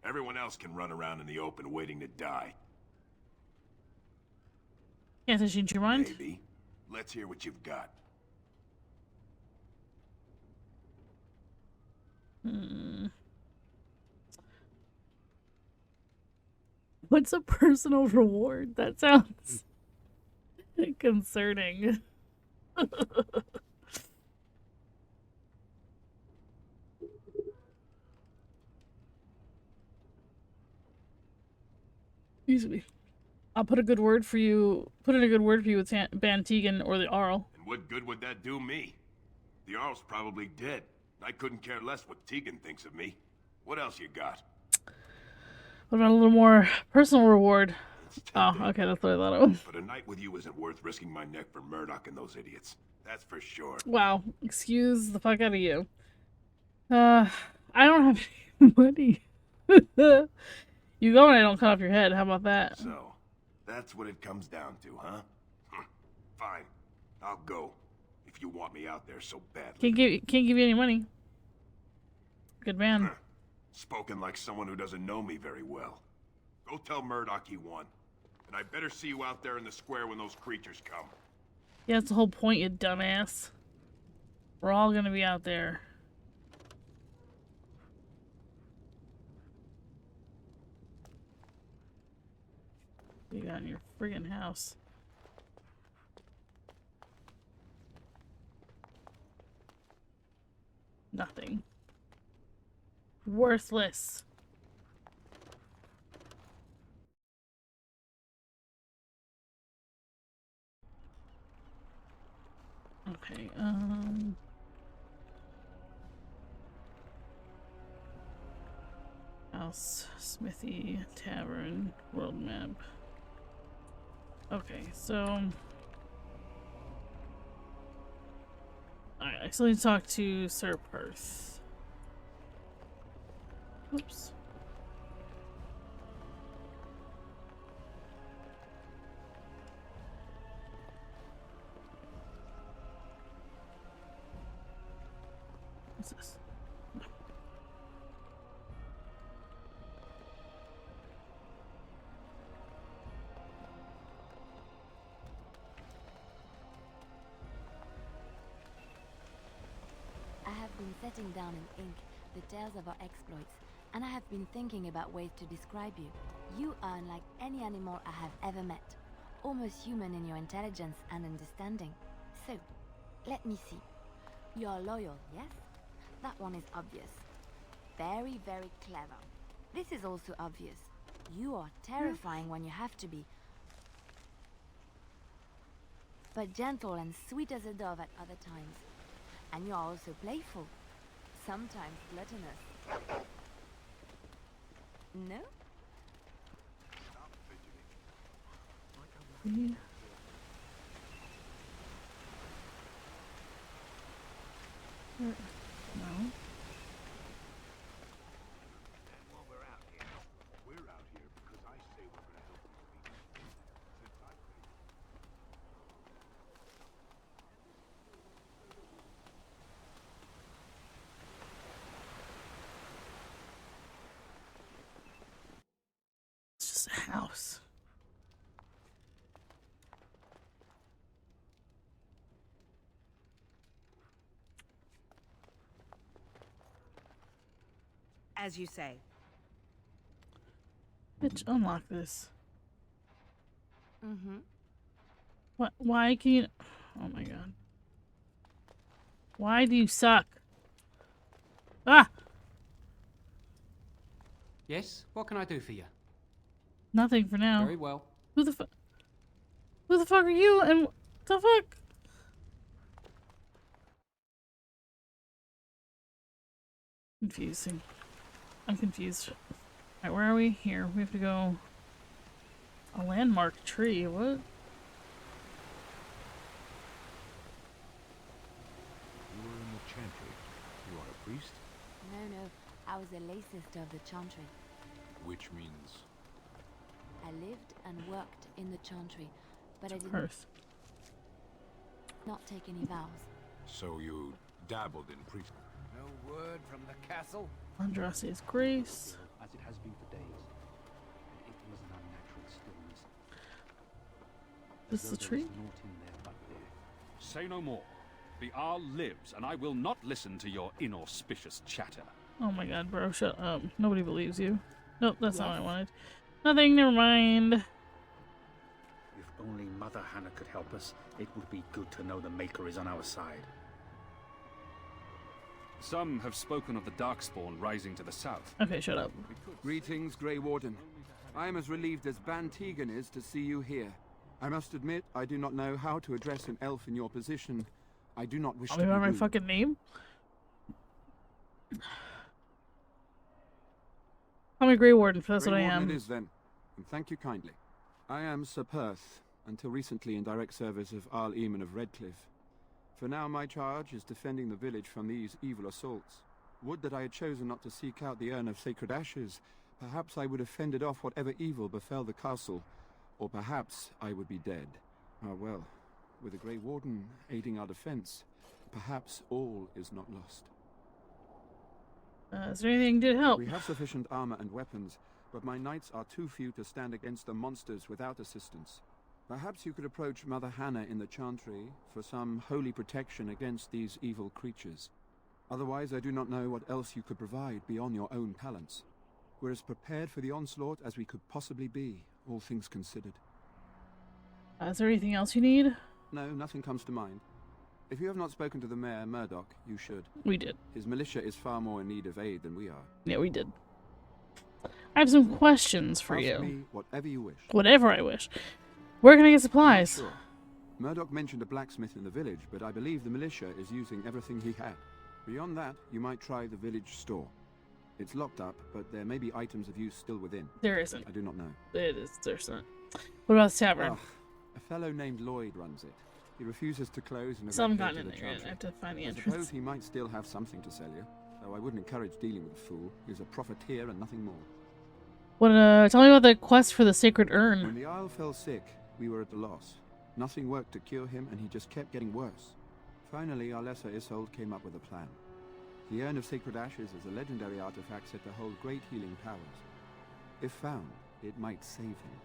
Speaker 2: Everyone else can run around in the open waiting to die.
Speaker 1: Can't I change your mind?
Speaker 2: Maybe. Let's hear what you've got.
Speaker 1: What's a personal reward? That sounds concerning. Excuse me. I'll put a good word for you. Put in a good word for you with Ban Tegan or the Arl.
Speaker 2: And what good would that do me? The Arl's probably dead. I couldn't care less what Tegan thinks of me. What else you got?
Speaker 1: What about a little more personal reward? Oh, okay, that's what I thought it was.
Speaker 2: But a night with you isn't worth risking my neck for Murdoch and those idiots. That's for sure.
Speaker 1: Wow, excuse the fuck out of you. I don't have any money. You go and I don't cut off your head. How about that?
Speaker 2: So, that's what it comes down to, huh? Fine. I'll go. If you want me out there so badly.
Speaker 1: Can't give you any money. Good man.
Speaker 2: Spoken like someone who doesn't know me very well. Go tell Murdoch he won. And I better see you out there in the square when those creatures come.
Speaker 1: Yeah, that's the whole point, you dumbass. We're all gonna be out there. What you got in your friggin' house? Nothing. Worthless. Okay, house, smithy, tavern, world map. Okay, so I still need to talk to Sir Perth. Oops. What's this? No.
Speaker 6: I have been setting down in ink the tales of our exploits, and I have been thinking about ways to describe you. You are unlike any animal I have ever met, almost human in your intelligence and understanding. So, let me see. You are loyal, yes? That one is obvious. Very, very clever. This is also obvious. You are terrifying when you have to be, but gentle and sweet as a dove at other times. And you are also playful, sometimes gluttonous. No?
Speaker 1: No. It's just a
Speaker 20: As you say.
Speaker 1: Bitch, unlock this.
Speaker 6: Mm-hmm.
Speaker 1: What? Why can you... Oh my god. Why do you suck? Ah!
Speaker 18: Yes? What can I do for you?
Speaker 1: Nothing for now.
Speaker 18: Very well.
Speaker 1: Who the fuck? Who the fuck are you? And what the fuck? Confusing. I'm confused. Alright, where are we? Here. We have to go... A landmark tree. What?
Speaker 4: You were in the chantry. You are a priest?
Speaker 6: No. I was a lay sister of the chantry.
Speaker 4: Which means...
Speaker 6: I lived and worked in the chantry, but I did not take any vows.
Speaker 4: So you dabbled in priesthood?
Speaker 17: No word from the castle?
Speaker 1: Andraste's grace.
Speaker 3: As it has been for days. It was an unnatural stillness.
Speaker 1: This is the tree?
Speaker 5: Say no more. The Arl lives, and I will not listen to your inauspicious chatter.
Speaker 1: Oh my god, bro, shut up. Nobody believes you. Nope, that's not what I wanted. Nothing, never mind.
Speaker 3: If only Mother Hannah could help us, it would be good to know the Maker is on our side.
Speaker 5: Some have spoken of the Darkspawn rising to the south.
Speaker 1: Okay, shut up.
Speaker 23: Greetings, Grey Warden. I am as relieved as Van Tegan is to see you here. I must admit, I do not know how to address an elf in your position. I do not wish to be
Speaker 1: Remember my
Speaker 23: rude.
Speaker 1: fucking name? I'm a Grey Warden, that's what I am.
Speaker 23: It is then, and thank you kindly. I am Sir Perth, until recently in direct service of Arl Eamon of Redcliffe. For now, my charge is defending the village from these evil assaults. Would that I had chosen not to seek out the urn of sacred ashes. Perhaps I would have fended off whatever evil befell the castle, or perhaps I would be dead. Ah well, with a Grey Warden aiding our defense, perhaps all is not lost.
Speaker 1: Is there anything to help?
Speaker 23: We have sufficient armor and weapons, but my knights are too few to stand against the monsters without assistance. Perhaps you could approach Mother Hannah in the Chantry for some holy protection against these evil creatures. Otherwise, I do not know what else you could provide beyond your own talents. We're as prepared for the onslaught as we could possibly be, all things considered.
Speaker 1: Is there anything else you need?
Speaker 23: No, nothing comes to mind. If you have not spoken to the Mayor, Murdoch, you should.
Speaker 1: We did.
Speaker 23: His militia is far more in need of aid than we are.
Speaker 1: Yeah, we did. I have some questions for
Speaker 23: Ask
Speaker 1: you.
Speaker 23: me whatever you wish.
Speaker 1: Whatever I wish. Where can I get supplies?
Speaker 23: Sure. Murdoch mentioned a blacksmith in the village, but I believe the militia is using everything he had. Beyond that, you might try the village store. It's locked up, but there may be items of use still within.
Speaker 1: There isn't.
Speaker 23: I do not know.
Speaker 1: There's not. What about the tavern?
Speaker 23: A fellow named Lloyd runs it. He refuses to close and
Speaker 1: Some
Speaker 23: evacuate
Speaker 1: gotten
Speaker 23: to
Speaker 1: in
Speaker 23: the
Speaker 1: there. I
Speaker 23: Chantry.
Speaker 1: have to find the
Speaker 23: I
Speaker 1: entrance.
Speaker 23: suppose he might still have something to sell you, though I wouldn't encourage dealing with a fool. He's a profiteer and nothing more.
Speaker 1: What? Tell me about the quest for the sacred urn.
Speaker 23: When the Isle fell sick, we were at a loss. Nothing worked to cure him, and he just kept getting worse. Finally, our lesser Isolde came up with a plan. The Urn of Sacred Ashes is a legendary artifact said to hold great healing powers. If found, it might save him.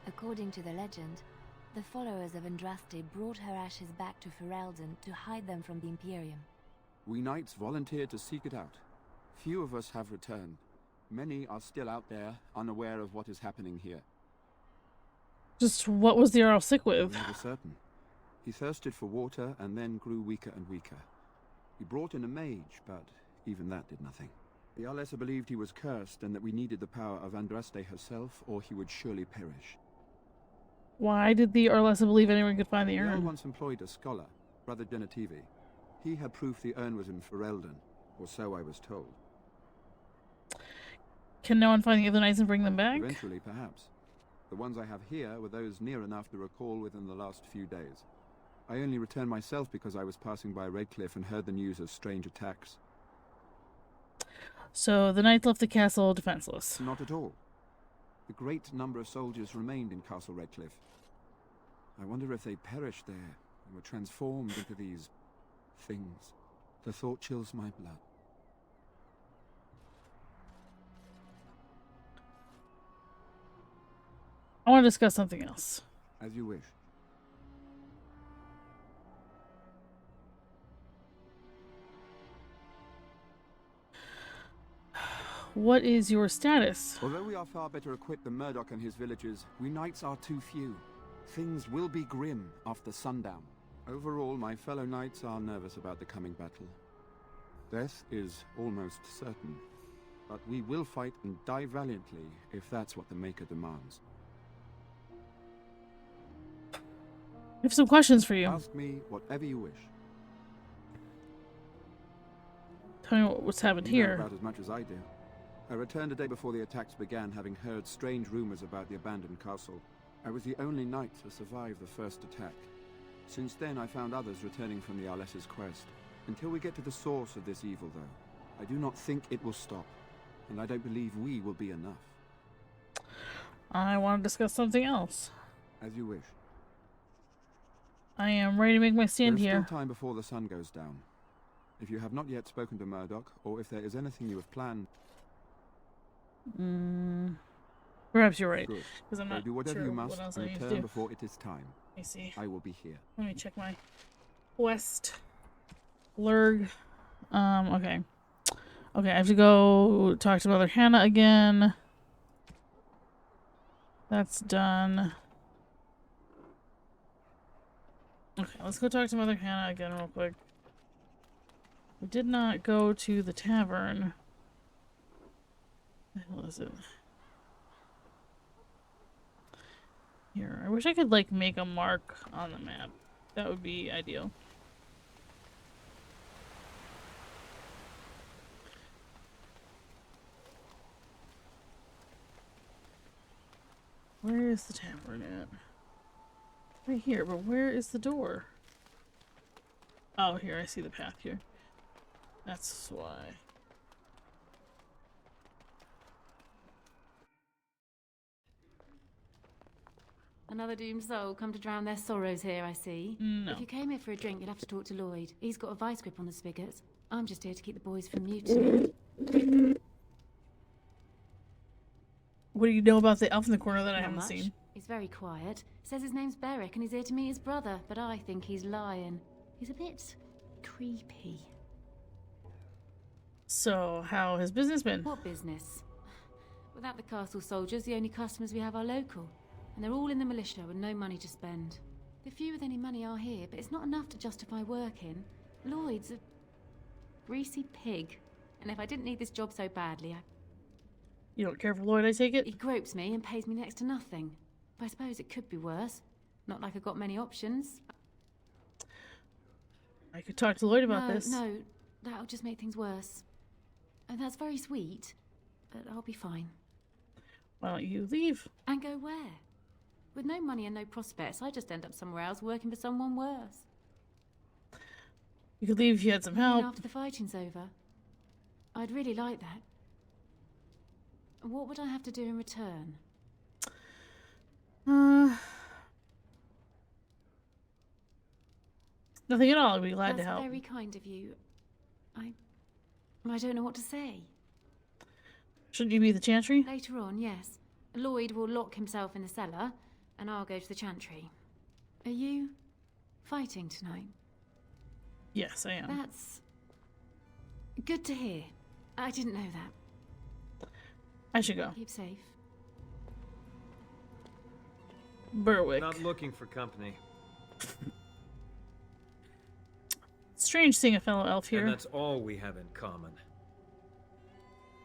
Speaker 6: According to the legend, the followers of Andraste brought her ashes back to Ferelden to hide them from the Imperium.
Speaker 23: We knights volunteered to seek it out. Few of us have returned. Many are still out there, unaware of what is happening here.
Speaker 1: Just what was the Earl sick with?
Speaker 23: Never certain. He thirsted for water and then grew weaker and weaker. He brought in a mage, but even that did nothing. The Arlessa believed he was cursed and that we needed the power of Andraste herself, or he would surely perish.
Speaker 1: Why did the Arlessa believe anyone could find the
Speaker 23: The Earl
Speaker 1: urn?
Speaker 23: once employed a scholar, Brother Genetivi. He had proof the urn was in Ferelden, or so I was told.
Speaker 1: Can no one find the other knights and bring them back?
Speaker 23: Eventually, perhaps. The ones I have here were those near enough to recall within the last few days. I only returned myself because I was passing by Redcliffe and heard the news of strange attacks.
Speaker 1: So the knights left the castle defenseless.
Speaker 23: Not at all. A great number of soldiers remained in Castle Redcliffe. I wonder if they perished there and were transformed into these things. The thought chills my blood.
Speaker 1: I want to discuss something else.
Speaker 23: As you wish.
Speaker 1: what is your status?
Speaker 23: Although we are far better equipped than Murdoch and his villagers, we knights are too few. Things will be grim after sundown. Overall, my fellow knights are nervous about the coming battle. Death is almost certain, but we will fight and die valiantly if that's what the Maker demands.
Speaker 1: I have some questions for you.
Speaker 23: Ask me whatever you wish.
Speaker 1: Tell me what's happened
Speaker 23: You know
Speaker 1: here.
Speaker 23: about as much as I do. I returned a day before the attacks began, having heard strange rumors about the abandoned castle. I was the only knight to survive the first attack. Since then, I found others returning from the Arlessa's quest. Until we get to the source of this evil, though, I do not think it will stop, and I don't believe we will be enough.
Speaker 1: I want to discuss something else.
Speaker 23: As you wish.
Speaker 1: I am ready to make my stand
Speaker 23: There is
Speaker 1: here.
Speaker 23: still time before the sun goes down. If you have not yet spoken to Murdoch, or if there is anything you have planned...
Speaker 1: Perhaps you're right.
Speaker 23: Good.
Speaker 1: Because I'm
Speaker 23: So
Speaker 1: not
Speaker 23: do whatever
Speaker 1: sure
Speaker 23: you must
Speaker 1: what else
Speaker 23: and
Speaker 1: I need to
Speaker 23: return
Speaker 1: do.
Speaker 23: before it is time.
Speaker 1: Let me see.
Speaker 23: I will be here.
Speaker 1: Let me check my quest. Lurg. Okay. Okay, I have to go talk to Mother Hannah again. That's done. Okay, let's go talk to Mother Hannah again real quick. We did not go to the tavern. What the hell is it? Here, I wish I could, like, make a mark on the map. That would be ideal. Where is the tavern at? Right here, but where is the door? Oh, here, I see the path here. That's why.
Speaker 7: Another doomed soul come to drown their sorrows here, I see.
Speaker 1: No.
Speaker 7: If you came here for a drink, you'd have to talk to Lloyd. He's got a vice grip on the spigots. I'm just here to keep the boys from mutiny.
Speaker 1: What do you know about the elf in the corner that I
Speaker 7: Not
Speaker 1: haven't
Speaker 7: much.
Speaker 1: seen?
Speaker 7: He's very quiet. Says his name's Beric and he's here to meet his brother, but I think he's lying. He's a bit creepy.
Speaker 1: So, how has business been?
Speaker 7: What business? Without the castle soldiers, the only customers we have are local. And they're all in the militia with no money to spend. The few with any money are here, but it's not enough to justify working. Lloyd's a greasy pig. And if I didn't need this job so badly,
Speaker 1: You don't care for Lloyd, I take it?
Speaker 7: He gropes me and pays me next to nothing. But I suppose it could be worse. Not like I've got many options.
Speaker 1: I could talk to Lloyd about this.
Speaker 7: No, that'll just make things worse. And that's very sweet, but I'll be fine.
Speaker 1: Why don't you leave?
Speaker 7: And go where? With no money and no prospects, I just end up somewhere else working for someone worse.
Speaker 1: You could leave if you had some help.
Speaker 7: After the fighting's over. I'd really like that. What would I have to do in return?
Speaker 1: Nothing at all. I'd be glad to
Speaker 7: That's
Speaker 1: help.
Speaker 7: very kind of you. I don't know what to say.
Speaker 1: Shouldn't you be the chantry?
Speaker 7: Later on, yes. Lloyd will lock himself in the cellar, and I'll go to the chantry. Are you fighting tonight?
Speaker 1: Yes, I am.
Speaker 7: That's good to hear. I didn't know that.
Speaker 1: I should go.
Speaker 7: Keep safe.
Speaker 1: Berwick.
Speaker 17: Not looking for company.
Speaker 1: Strange seeing a fellow elf here.
Speaker 17: And that's all we have in common.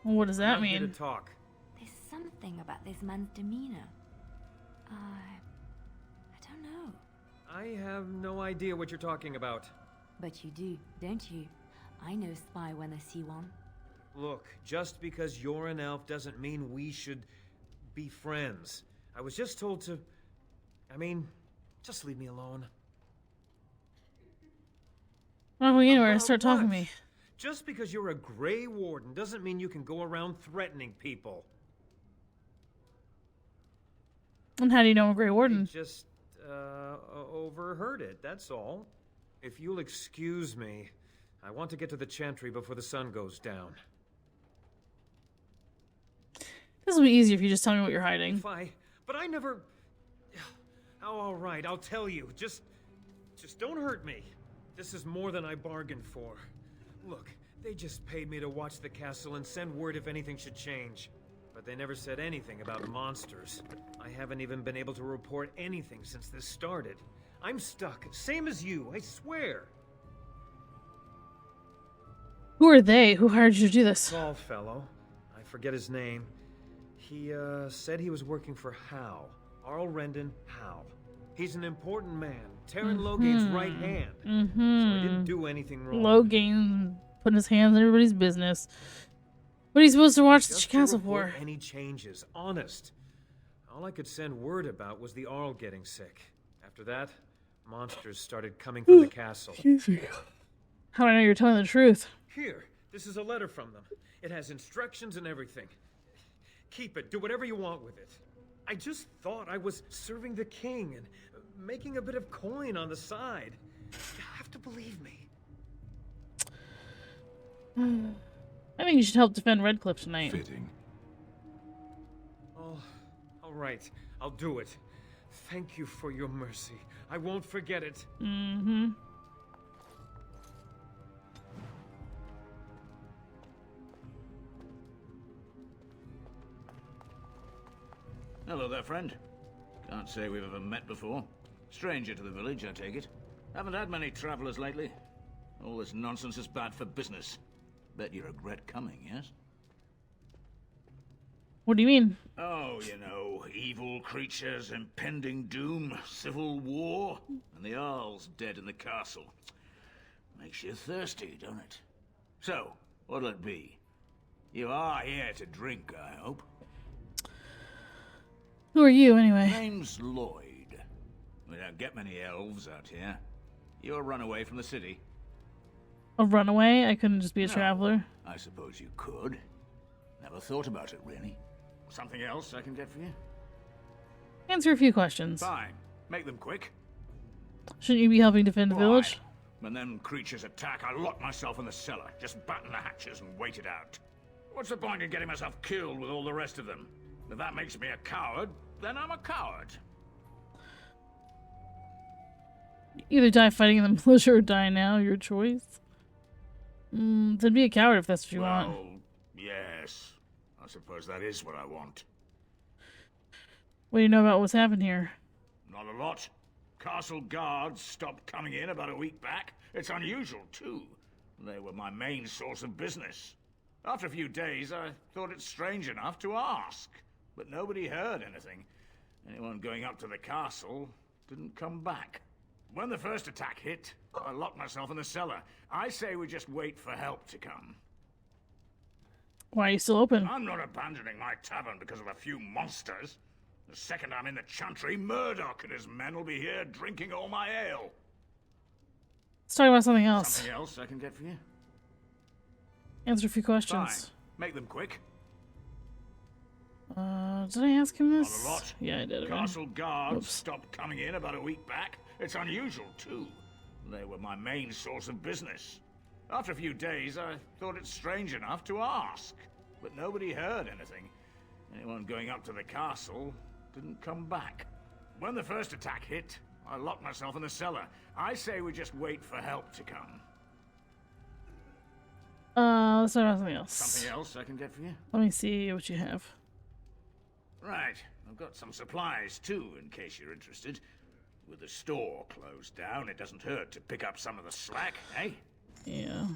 Speaker 1: Well, what does that
Speaker 17: I'm here
Speaker 1: mean?
Speaker 17: to talk.
Speaker 6: There's something about this man's demeanor. I don't know.
Speaker 17: I have no idea what you're talking about.
Speaker 6: But you do, don't you? I know spy when I see one.
Speaker 17: Look, just because you're an elf doesn't mean we should be friends. I was just told to... I mean, just leave me alone.
Speaker 1: I'm not going anywhere.
Speaker 17: About
Speaker 1: Start talking to
Speaker 17: what?
Speaker 1: me.
Speaker 17: Just because you're a Grey Warden doesn't mean you can go around threatening people.
Speaker 1: And how do you know I'm a Grey Warden?
Speaker 17: I just, overheard it, that's all. If you'll excuse me, I want to get to the chantry before the sun goes down.
Speaker 1: This will be easier if you just tell me what you're hiding.
Speaker 17: But I never... Oh, all right, I'll tell you. Just don't hurt me. This is more than I bargained for. Look, they just paid me to watch the castle and send word if anything should change. But they never said anything about monsters. I haven't even been able to report anything since this started. I'm stuck, same as you, I swear.
Speaker 1: Who are they? Who hired you to do this?
Speaker 17: Tall fellow. I forget his name. He, said he was working for Howe. Arl Rendon Howe. He's an important man. Terran Logain's right hand. So I didn't do anything wrong.
Speaker 1: Logain putting his hands in everybody's business. What are you supposed to watch the castle for?
Speaker 17: Any changes, honest. All I could send word about was the Arl getting sick. After that, monsters started coming from the castle.
Speaker 1: How do I know you're telling the truth?
Speaker 17: Here, this is a letter from them. It has instructions and everything. Keep it, do whatever you want with it. I just thought I was serving the king and making a bit of coin on the side. You have to believe me.
Speaker 1: I think you should help defend Redcliffe tonight.
Speaker 4: Fitting.
Speaker 17: Oh, all right. I'll do it. Thank you for your mercy. I won't forget it.
Speaker 1: Mm-hmm.
Speaker 8: Hello there, friend. Can't say we've ever met before. Stranger to the village, I take it. Haven't had many travelers lately. All this nonsense is bad for business. Bet you regret coming, yes?
Speaker 1: What do you mean?
Speaker 8: Oh, you know, evil creatures, impending doom, civil war, and the Earl's dead in the castle. Makes you thirsty, don't it? So, what'll it be? You are here to drink, I hope.
Speaker 1: Who are you, anyway?
Speaker 8: Name's Lloyd. We don't get many elves out here. You're a runaway from the city.
Speaker 1: A runaway? I couldn't just be a
Speaker 8: No,
Speaker 1: traveler.
Speaker 8: I suppose you could. Never thought about it, really. Something else I can get for you?
Speaker 1: Answer a few questions.
Speaker 8: Fine. Make them quick.
Speaker 1: Shouldn't you be helping defend the village?
Speaker 8: When them creatures attack, I lock myself in the cellar. Just batten the hatches and wait it out. What's the point in getting myself killed with all the rest of them? If that makes me a coward, then I'm a coward.
Speaker 1: Either die fighting in the militia or die now, your choice. Then be a coward if that's what you want.
Speaker 8: Well, yes. I suppose that is what I want.
Speaker 1: What do you know about what's happened here?
Speaker 8: Not a lot. Castle guards stopped coming in about a week back. It's unusual, too. They were my main source of business. After a few days, I thought it strange enough to ask. But nobody heard anything. Anyone going up to the castle didn't come back. When the first attack hit, I locked myself in the cellar. I say we just wait for help to come.
Speaker 1: Why are you still open?
Speaker 8: I'm not abandoning my tavern because of a few monsters. The second I'm in the chantry, Murdoch and his men will be here drinking all my ale.
Speaker 1: Let's talk about something else.
Speaker 8: Something else I can get for you?
Speaker 1: Answer a few questions.
Speaker 8: Fine. Make them quick.
Speaker 1: Did I ask him this?
Speaker 8: Not a lot.
Speaker 1: Yeah, I did.
Speaker 8: Castle guards stopped coming in about a week back. It's unusual, too. They were my main source of business. After a few days, I thought it strange enough to ask. But nobody heard anything. Anyone going up to the castle didn't come back. When the first attack hit, I locked myself in the cellar. I say we just wait for help to come.
Speaker 1: Let's talk about something else.
Speaker 8: Something else I can get for you?
Speaker 1: Let me see what you have.
Speaker 8: Right. I've got some supplies, too, in case you're interested. With the store closed down, it doesn't hurt to pick up some of the slack, eh?
Speaker 1: Yeah.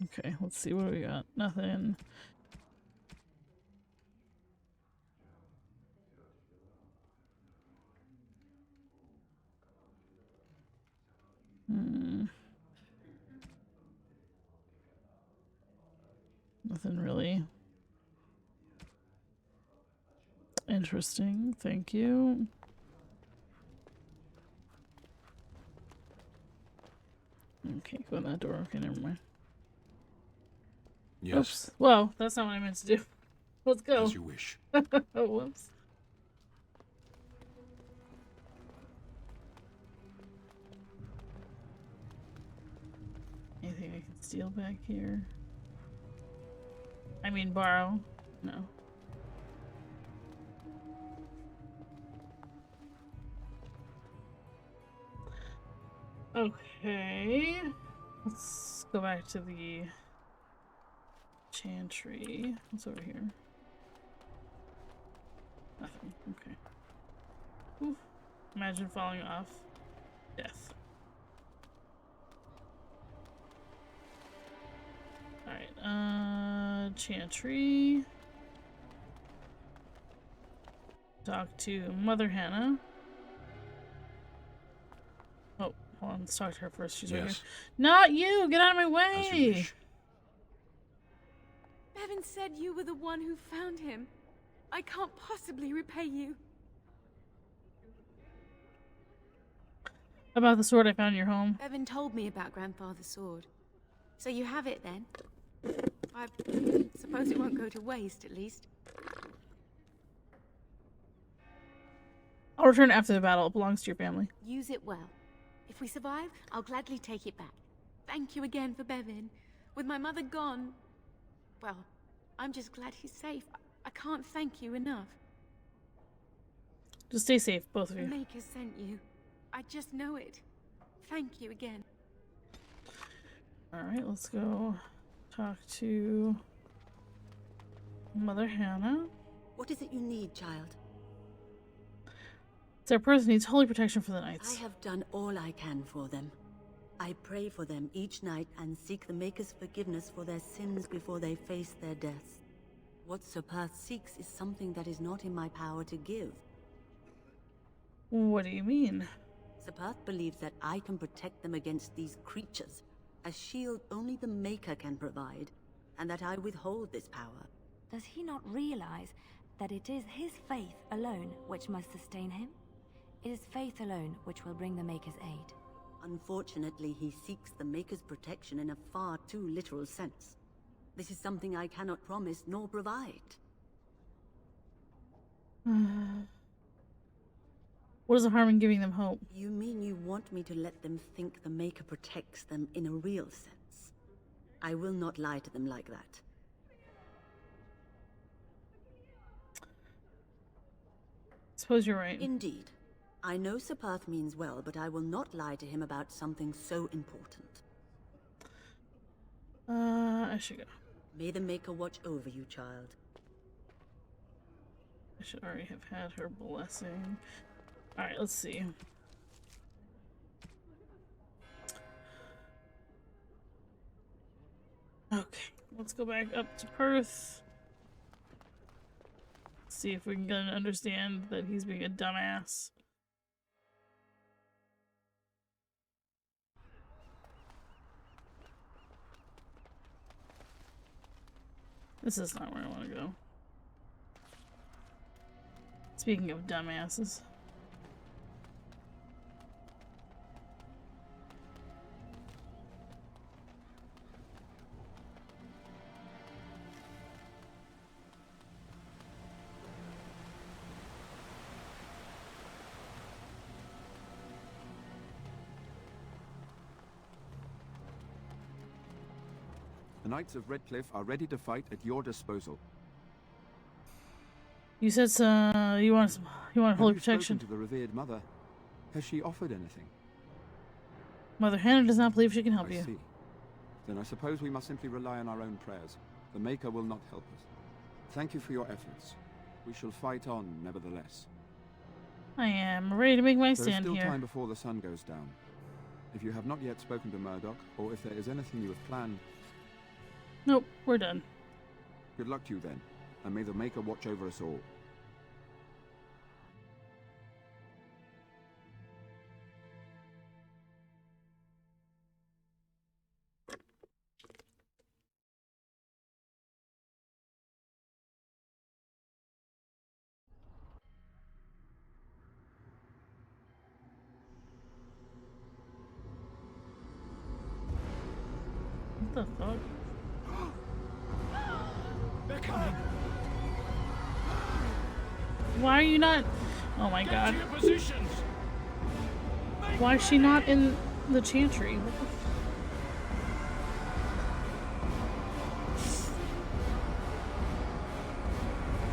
Speaker 1: Okay, let's see what we got. Nothing. Nothing really interesting. Thank you. Okay, go in that door. Okay, never mind.
Speaker 4: Yes.
Speaker 1: Oops. Well, that's not what I meant to do. Let's go.
Speaker 4: As you wish.
Speaker 1: Oh, whoops. Anything I can steal back here? I mean, borrow. No. Okay. Let's go back to the Chantry. What's over here? Nothing. Okay. Oof. Imagine falling off. Death. Alright, Chantry. Talk to Mother Hannah. Oh, hold on, let's talk to her first. She's right here. Not you! Get out of my way!
Speaker 12: Bevan said you were the one who found him. I can't possibly repay you.
Speaker 1: About the sword I found in your home.
Speaker 12: Bevan told me about Grandfather's sword. So you have it then? I suppose it won't go to waste, at least.
Speaker 1: I'll return after the battle. It belongs to your family.
Speaker 12: Use it well. If we survive, I'll gladly take it back. Thank you again for Bevan. With my mother gone, well, I'm just glad he's safe. I can't thank you enough.
Speaker 1: Just stay safe, both of you.
Speaker 12: The Maker sent you. I just know it. Thank you again.
Speaker 1: Alright, let's go talk to Mother Hannah.
Speaker 10: What is it you need, child?
Speaker 1: Their person needs holy protection for the knights.
Speaker 10: I have done all I can for them. I pray for them each night and seek the Maker's forgiveness for their sins before they face their deaths. What Sir Perth seeks is something that is not in my power to give.
Speaker 1: What do you mean?
Speaker 10: Sir Perth believes that I can protect them against these creatures, a shield only the Maker can provide, and that I withhold this power.
Speaker 6: Does he not realize that it is his faith alone which must sustain him? It is faith alone which will bring the Maker's aid.
Speaker 10: Unfortunately, he seeks the Maker's protection in a far too literal sense. This is something I cannot promise nor provide.
Speaker 1: What is the harm in giving them hope?
Speaker 10: You mean you want me to let them think the Maker protects them in a real sense? I will not lie to them like that.
Speaker 1: Suppose you're right.
Speaker 10: Indeed. I know Sir Perth means well, but I will not lie to him about something so important.
Speaker 1: I should go.
Speaker 10: May the Maker watch over you, child.
Speaker 1: I should already have had her blessing. Alright, let's see. Okay, let's go back up to Perth. See if we can get to understand that he's being a dumbass. This is not where I want to go. Speaking of dumbasses.
Speaker 23: The Knights of Redcliffe are ready to fight at your disposal.
Speaker 1: You said you want holy protection.
Speaker 23: To the revered mother, has she offered anything?
Speaker 1: Mother Hannah does not believe she can help
Speaker 23: I
Speaker 1: you.
Speaker 23: see. Then I suppose we must simply rely on our own prayers. The Maker will not help us. Thank you for your efforts. We shall fight on, nevertheless.
Speaker 1: I am ready to make my stand
Speaker 23: there is still
Speaker 1: here.
Speaker 23: time before the sun goes down. If you have not yet spoken to Murdoch, or if there is anything you have planned...
Speaker 1: Nope, we're done.
Speaker 23: Good luck to you then, and may the Maker watch over us all.
Speaker 1: What the fuck?
Speaker 8: They're coming.
Speaker 1: Why are you not? Oh my god.
Speaker 8: Get to your positions.
Speaker 1: Why is she not in the chantry? What the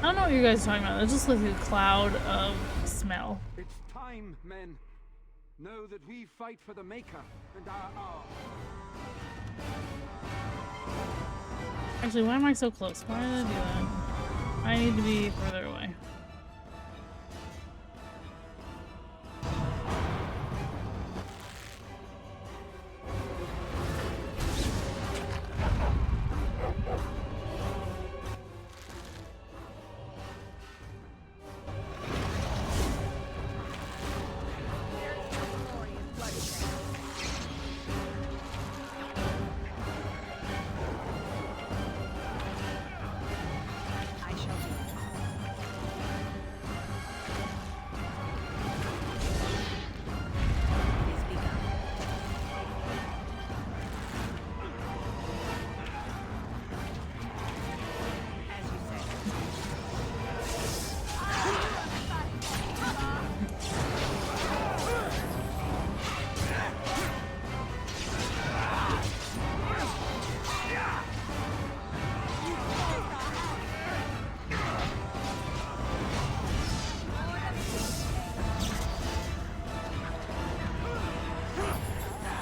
Speaker 1: I don't know what you guys are talking about. It's just like a cloud of smell.
Speaker 23: It's time, men. Know that we fight for the Maker and our hour.
Speaker 1: Actually, why am I so close? Why did I do that? I need to be further away.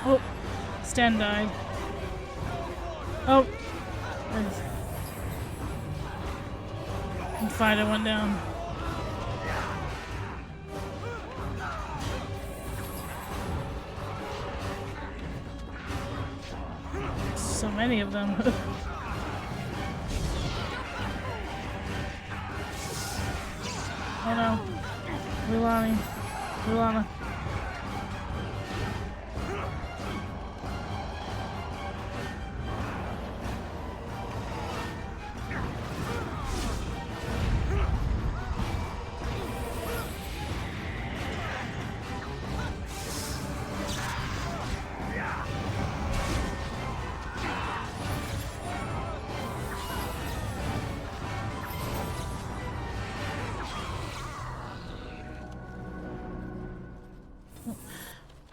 Speaker 1: Oh, Sten died. Oh, and Fida went down. So many of them. Oh no, Lulana.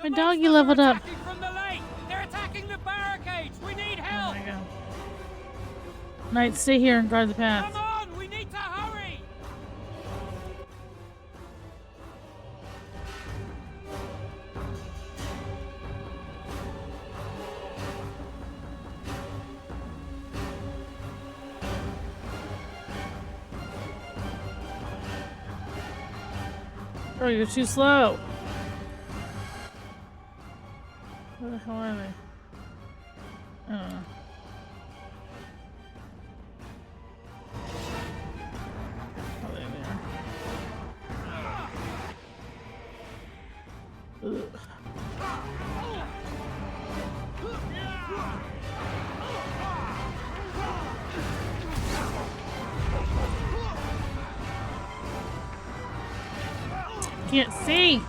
Speaker 1: My doggy leveled up.
Speaker 11: From the lake. They're attacking the barricades. We need help.
Speaker 1: Oh my god. Knight, stay here and guard the path.
Speaker 11: Come on, we need to hurry.
Speaker 1: Oh, you're too slow. Where the hell are they? I don't know. Oh, there they are. Ugh. Can't see.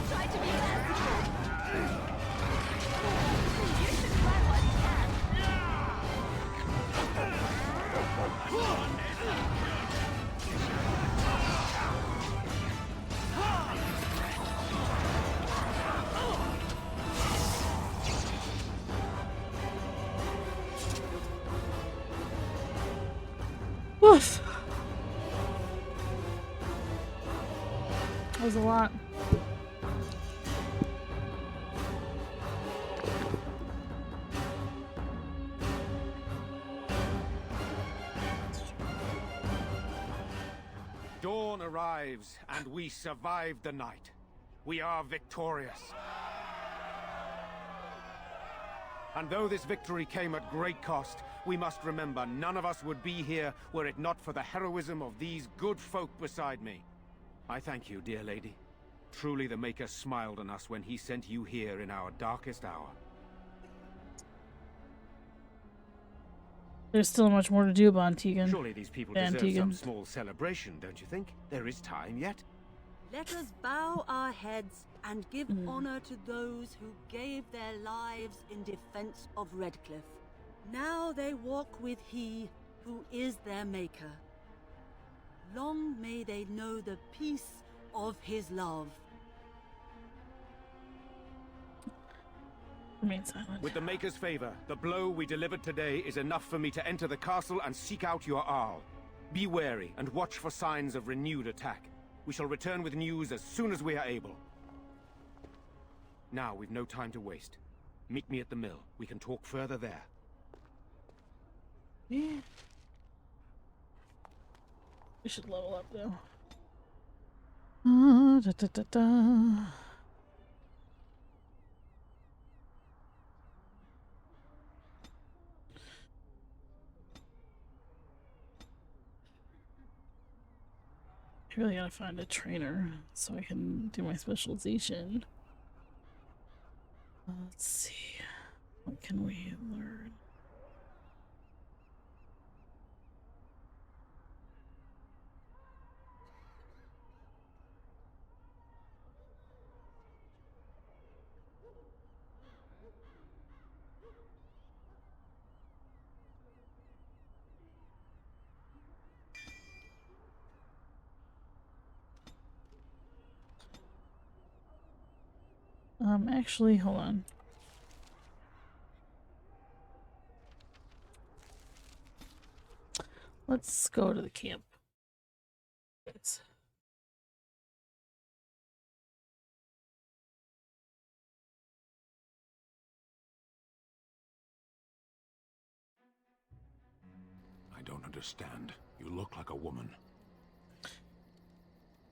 Speaker 12: Try to
Speaker 1: was a lot.
Speaker 14: Dawn arrives, and we survive the night. We are victorious. And though this victory came at great cost, we must remember none of us would be here were it not for the heroism of these good folk beside me. I thank you, dear lady. Truly the Maker smiled on us when he sent you here in our darkest hour.
Speaker 1: There's still much more to do, Tegan.
Speaker 14: Surely these people deserve some small celebration, don't you think? There is time yet.
Speaker 10: Let us bow our heads and give honor to those who gave their lives in defense of Redcliffe. Now they walk with he who is their maker. Long may they know the peace of his love.
Speaker 1: Remain silent.
Speaker 14: With the Maker's favor, the blow we delivered today is enough for me to enter the castle and seek out your Arl. Be wary and watch for signs of renewed attack. We shall return with news as soon as we are able. Now we've no time to waste. Meet me at the mill. We can talk further there.
Speaker 1: Yeah. We should level up though. Da, da, da, da. I really gotta find a trainer so I can do my specialization. Let's see. What can we learn? Actually, hold on. Let's go to the camp. Yes.
Speaker 4: I don't understand. You look like a woman.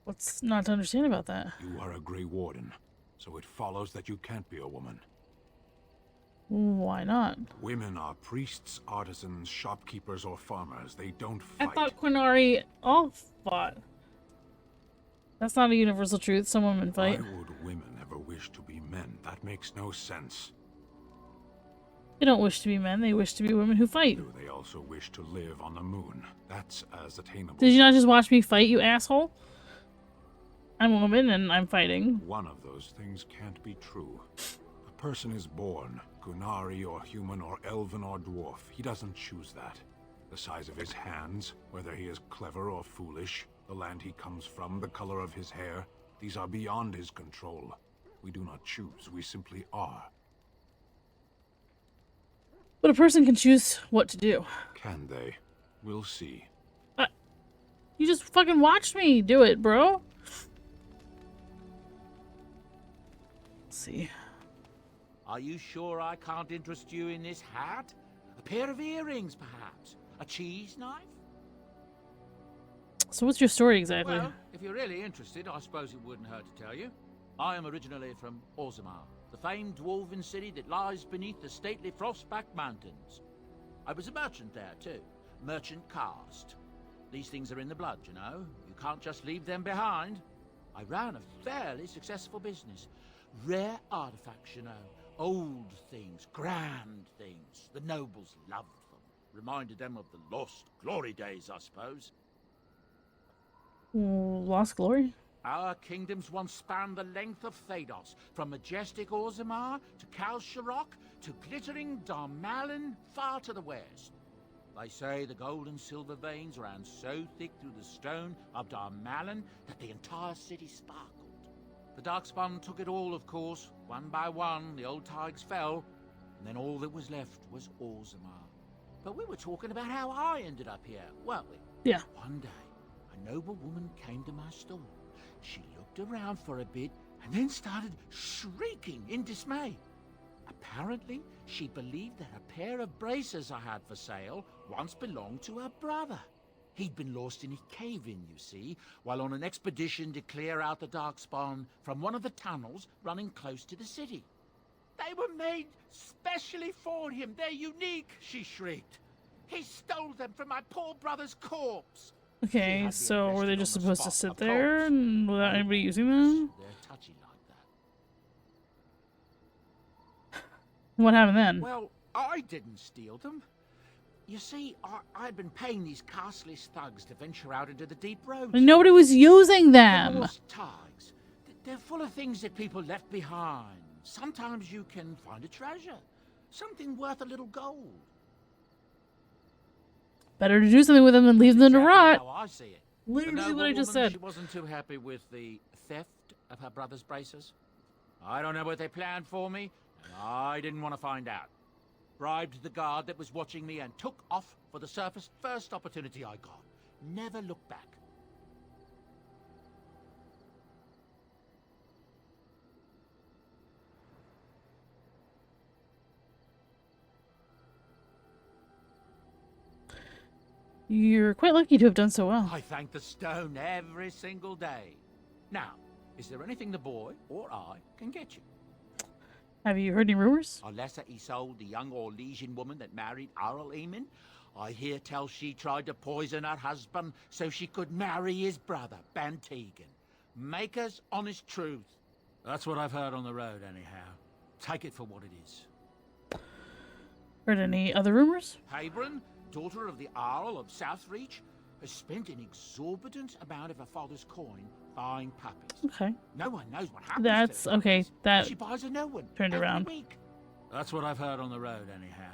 Speaker 1: What's not to understand about that?
Speaker 4: You are a Grey Warden, so it follows that you can't be a woman.
Speaker 1: Why not?
Speaker 4: Women are priests, artisans, shopkeepers, or farmers. They don't fight.
Speaker 1: I thought Quinari all fought. That's not a universal truth. Some women fight.
Speaker 4: Why would women ever wish to be men? That makes no sense.
Speaker 1: They don't wish to be men. They wish to be women who fight.
Speaker 4: Do they also wish to live on the moon? That's as attainable.
Speaker 1: Did you not just watch me fight, you asshole? I'm a woman and I'm fighting.
Speaker 4: One of those things can't be true. A person is born, Gunari or human or elven or dwarf. He doesn't choose that. The size of his hands, whether he is clever or foolish, the land he comes from, the color of his hair, these are beyond his control. We do not choose, we simply are.
Speaker 1: But a person can choose what to do.
Speaker 4: Can they? We'll see.
Speaker 1: You just fucking watched me do it, bro. Let's see.
Speaker 15: Are you sure I can't interest you in this hat? A pair of earrings, perhaps? A cheese knife?
Speaker 1: So what's your story exactly?
Speaker 15: Well, if you're really interested, I suppose it wouldn't hurt to tell you. I am originally from Orzammar, the famed dwarven city that lies beneath the stately Frostback Mountains. I was a merchant there, too. Merchant caste. These things are in the blood, you know. You can't just leave them behind. I ran a fairly successful business. Rare artifacts, you know. Old things, grand things. The nobles loved them. Reminded them of the lost glory days, I suppose.
Speaker 1: Lost glory?
Speaker 15: Our kingdoms once spanned the length of Thados, from majestic Orzammar to Kal Sharok to glittering Darmalin far to the west. They say the gold and silver veins ran so thick through the stone of Darmalin that the entire city sparkled. The Darkspawn took it all, of course. One by one, the old tides fell, and then all that was left was Orzammar. But we were talking about how I ended up here, weren't we?
Speaker 1: Yeah.
Speaker 15: One day, a noble woman came to my store. She looked looked around for a bit and then started shrieking in dismay. Apparently, she believed that a pair of braces I had for sale once belonged to her brother. He'd been lost in a cave-in, you see, while on an expedition to clear out the Darkspawn from one of the tunnels running close to the city. They were made specially for him. They're unique, she shrieked. He stole them from my poor brother's corpse.
Speaker 1: Okay, so were they just supposed to sit there and without anybody using them?
Speaker 15: They're touchy like that.
Speaker 1: What happened then?
Speaker 15: Well, I didn't steal them. You see, I'd been paying these castless thugs to venture out into the deep roads.
Speaker 1: Nobody was using them.
Speaker 15: The lost tigers. They're full of things that people left behind. Sometimes you can find a treasure. Something worth a little gold.
Speaker 1: Better to do something with them than leave them to rot.
Speaker 15: How I see it.
Speaker 1: Literally what I just said.
Speaker 15: She wasn't too happy with the theft of her brother's braces. I don't know what they planned for me, and I didn't want to find out. Bribed the guard that was watching me and took off for the surface first opportunity I got. Never looked back.
Speaker 1: You're quite lucky to have done so well.
Speaker 15: I thank the stone every single day. Now, is there anything the boy or I can get you?
Speaker 1: Have you heard any rumors?
Speaker 15: Unless Isolde, the young Orlesian woman that married Arl Eamon, I hear tell she tried to poison her husband so she could marry his brother, Bantegan. Maker's honest truth. That's what I've heard on the road, anyhow. Take it for what it is.
Speaker 1: Heard any other rumors?
Speaker 15: Habron, daughter of the Earl of Southreach, has spent an exorbitant amount of her father's coin buying puppies.
Speaker 1: Okay.
Speaker 15: No one knows what happens
Speaker 1: That's
Speaker 15: to them.
Speaker 1: okay. That
Speaker 15: She buys a new one
Speaker 1: turned
Speaker 15: every
Speaker 1: around.
Speaker 15: week. That's what I've heard on the road, anyhow.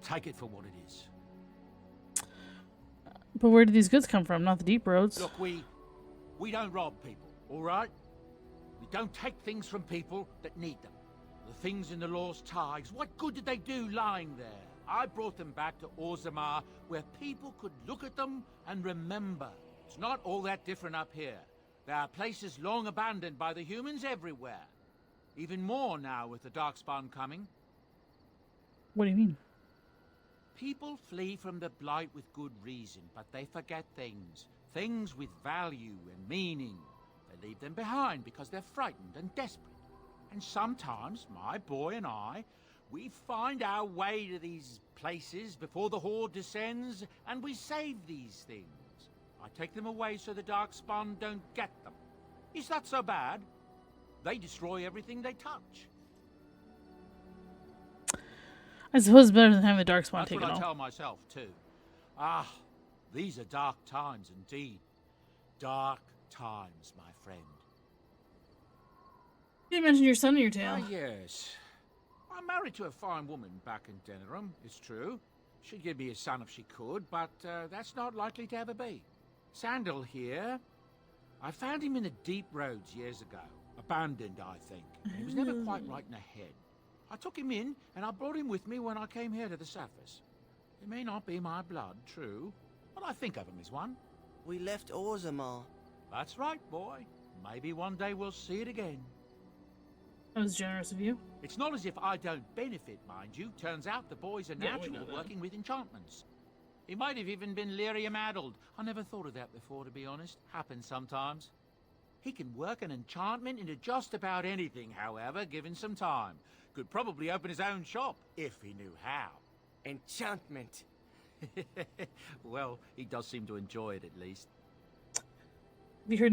Speaker 15: Take it for what it is.
Speaker 1: But where did these goods come from? Not the deep roads.
Speaker 15: Look, we don't rob people, all right? We don't take things from people that need them. The things in the Lost Tigers, what good did they do lying there? I brought them back to Orzammar, where people could look at them and remember. It's not all that different up here. There are places long abandoned by the humans everywhere. Even more now with the Darkspawn coming.
Speaker 1: What do you mean?
Speaker 15: People flee from the Blight with good reason, but they forget things. Things with value and meaning. They leave them behind because they're frightened and desperate. And sometimes, my boy and I, we find our way to these places before the Horde descends, and we save these things. I take them away so the Darkspawn don't get them. Is that so bad? They destroy everything they touch.
Speaker 1: I suppose it's better than having the Darkspawn
Speaker 15: That's
Speaker 1: taken
Speaker 15: what I
Speaker 1: off.
Speaker 15: tell myself, too. Ah, these are dark times indeed. Dark times, my friend.
Speaker 1: You didn't mention your son in your tale.
Speaker 15: Ah, yes. I'm married to a fine woman back in Denerim, it's true. She'd give me a son if she could, but that's not likely to ever be. Sandal here. I found him in the deep roads years ago. Abandoned, I think. He was never quite right in the head. I took him in, and I brought him with me when I came here to the surface. He may not be my blood, true, but I think of him as one.
Speaker 9: We left Orzammar.
Speaker 15: That's right, boy. Maybe one day we'll see it again.
Speaker 1: That was generous of you.
Speaker 15: It's not as if I don't benefit, mind you. Turns out the boy's a
Speaker 1: Yeah, we
Speaker 15: natural
Speaker 1: know that.
Speaker 15: working with enchantments. He might have even been lyrium-addled. I never thought of that before, to be honest. Happens sometimes. He can work an enchantment into just about anything, however, given some time. Could probably open his own shop, if he knew how.
Speaker 9: Enchantment.
Speaker 15: Well, he does seem to enjoy it, at least.
Speaker 1: Have you heard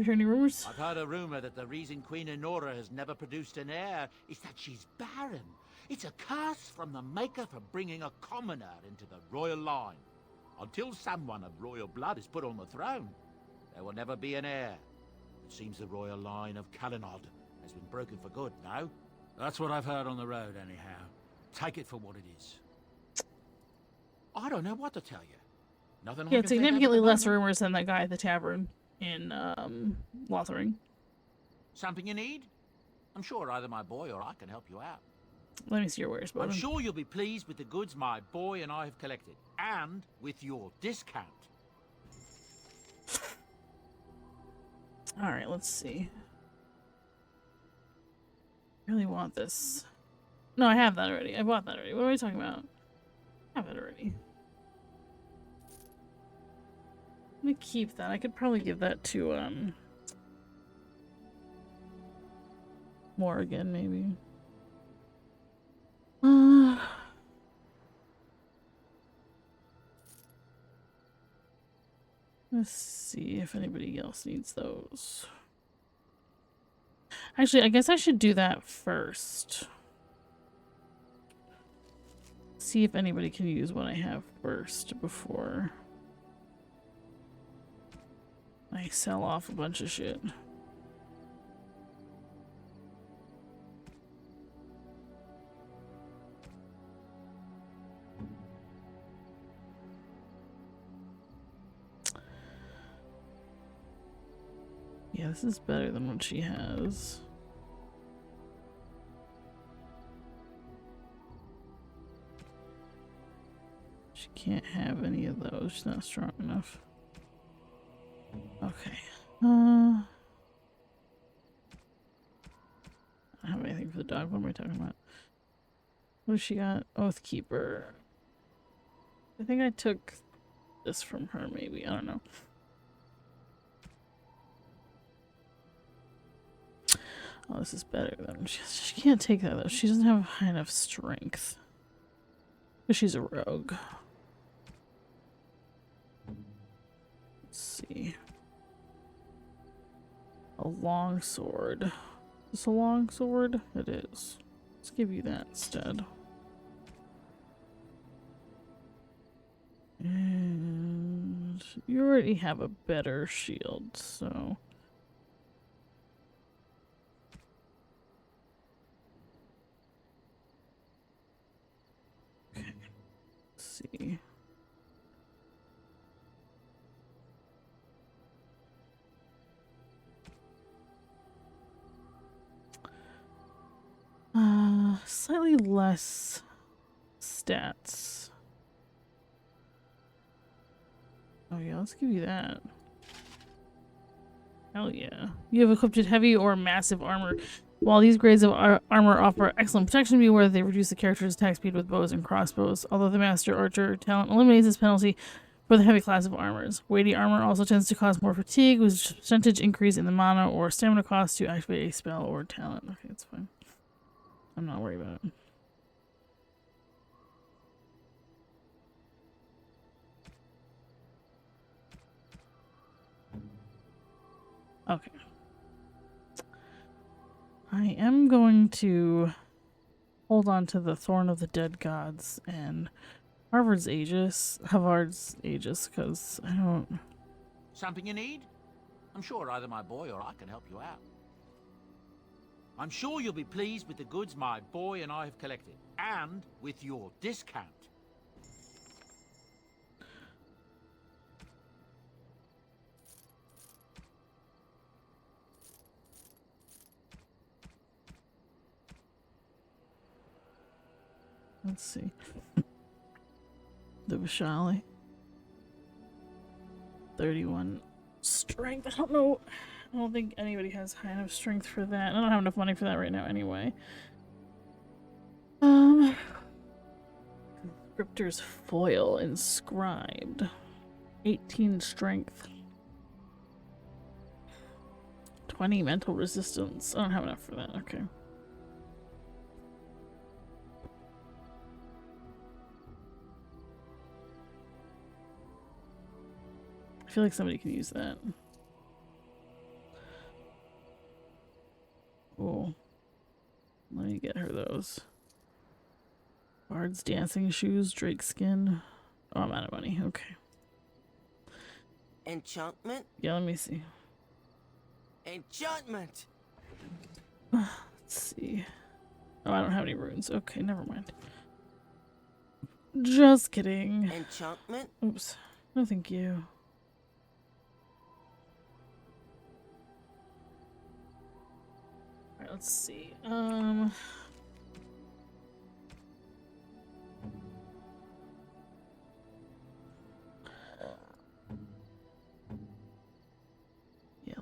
Speaker 1: any rumors?
Speaker 15: I've heard a rumor that the reason Queen Enora has never produced an heir is that she's barren. It's a curse from the Maker for bringing a commoner into the royal line. Until someone of royal blood is put on the throne, there will never be an heir. It seems the royal line of Calenod has been broken for good, no? That's what I've heard on the road, anyhow. Take it for what it is. I don't know what to tell you. Nothing I
Speaker 1: Yeah,
Speaker 15: can
Speaker 1: it's
Speaker 15: think of at
Speaker 1: significantly
Speaker 15: the
Speaker 1: less
Speaker 15: moment.
Speaker 1: rumors than that guy at the tavern in Lothering.
Speaker 15: Something you need? I'm sure either my boy or I can help you out.
Speaker 1: Let me see your wares,
Speaker 15: I'm
Speaker 1: Bowden.
Speaker 15: sure you'll be pleased with the goods my boy and I have collected, and with your discount.
Speaker 1: Alright, let's see. I really want this. No, I have that already. I bought that already. What are we talking about? I have it already. Let me keep that. I could probably give that to, Morgan, maybe. Let's see if anybody else needs those. Actually, I guess I should do that first. See if anybody can use what I have first before I sell off a bunch of shit. Yeah, this is better than what she has. She can't have any of those. She's not strong enough. Okay. I don't have anything for the dog. What am I talking about? What does she got? Oathkeeper. I think I took this from her, maybe. I don't know. Oh, this is better than she can't take that though. She doesn't have high enough strength. But she's a rogue. Let's see. A long sword. Is this a long sword? It is. Let's give you that instead. And you already have a better shield, so. Okay. Let's see. Slightly less stats. Oh yeah, let's give you that. Hell yeah. You have equipped heavy or massive armor. While these grades of armor offer excellent protection, be aware that they reduce the character's attack speed with bows and crossbows. Although the Master Archer talent eliminates this penalty for the heavy class of armors. Weighty armor also tends to cause more fatigue, with a percentage increase in the mana or stamina cost to activate a spell or talent. Okay, that's fine. I'm not worried about it. Okay. I am going to hold on to the Thorn of the Dead Gods and Havard's Aegis, because I don't...
Speaker 15: Something you need? I'm sure either my boy or I can help you out. I'm sure you'll be pleased with the goods my boy and I have collected, and with your discount.
Speaker 1: Let's see. The Vishali. 31 strength. I don't know. I don't think anybody has high enough strength for that. I don't have enough money for that right now anyway. Scriptor's Foil inscribed. 18 strength. 20 mental resistance. I don't have enough for that. Okay. I feel like somebody can use that. Oh. Let me get her those. Bard's dancing shoes, Drake skin. Oh, I'm out of money. Okay.
Speaker 9: Enchantment?
Speaker 1: Yeah, let me see.
Speaker 9: Enchantment!
Speaker 1: Let's see. Oh, I don't have any runes. Okay, never mind. Just kidding.
Speaker 9: Enchantment?
Speaker 1: Oops. No, thank you. Alright, let's see. Yeah,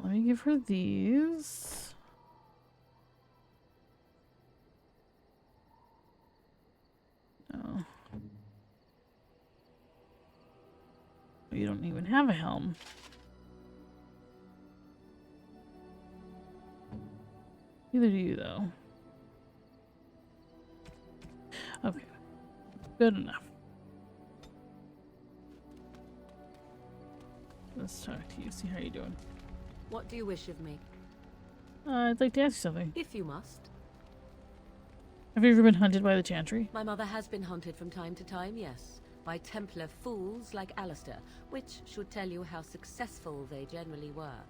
Speaker 1: let me give her these. No. You don't even have a helm. Neither do you, though. Okay. Good enough. Let's talk to you, see how you're doing.
Speaker 13: What do you wish of me?
Speaker 1: I'd like to ask you something.
Speaker 13: If you must.
Speaker 1: Have you ever been hunted by the Chantry?
Speaker 13: My mother has been hunted from time to time, yes. By Templar fools like Alistair, which should tell you how successful they generally were.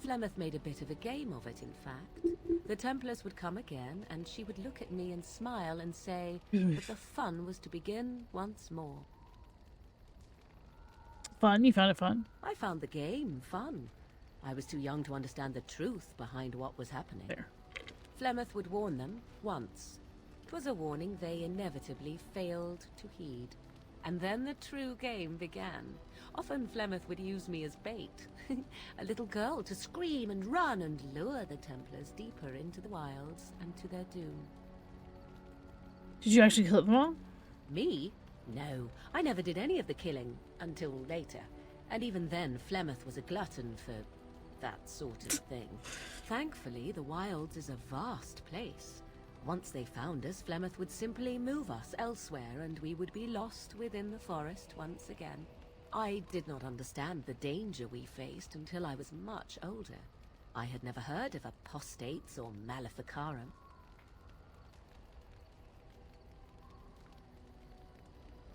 Speaker 13: Flemeth made a bit of a game of it, in fact. The Templars would come again, and she would look at me and smile and say that the fun was to begin once more.
Speaker 1: Fun? You found it fun?
Speaker 13: I found the game fun. I was too young to understand the truth behind what was happening.
Speaker 1: There.
Speaker 13: Flemeth would warn them once. 'Twas a warning they inevitably failed to heed. And then the true game began. Often Flemeth would use me as bait. A little girl to scream and run and lure the Templars deeper into the wilds and to their doom.
Speaker 1: Did you actually kill them all?
Speaker 13: Me? No, I never did any of the killing until later. And even then, Flemeth was a glutton for that sort of thing. Thankfully, the wilds is a vast place. Once they found us, Flemeth would simply move us elsewhere and we would be lost within the forest once again. I did not understand the danger we faced until I was much older. I had never heard of apostates or maleficarum.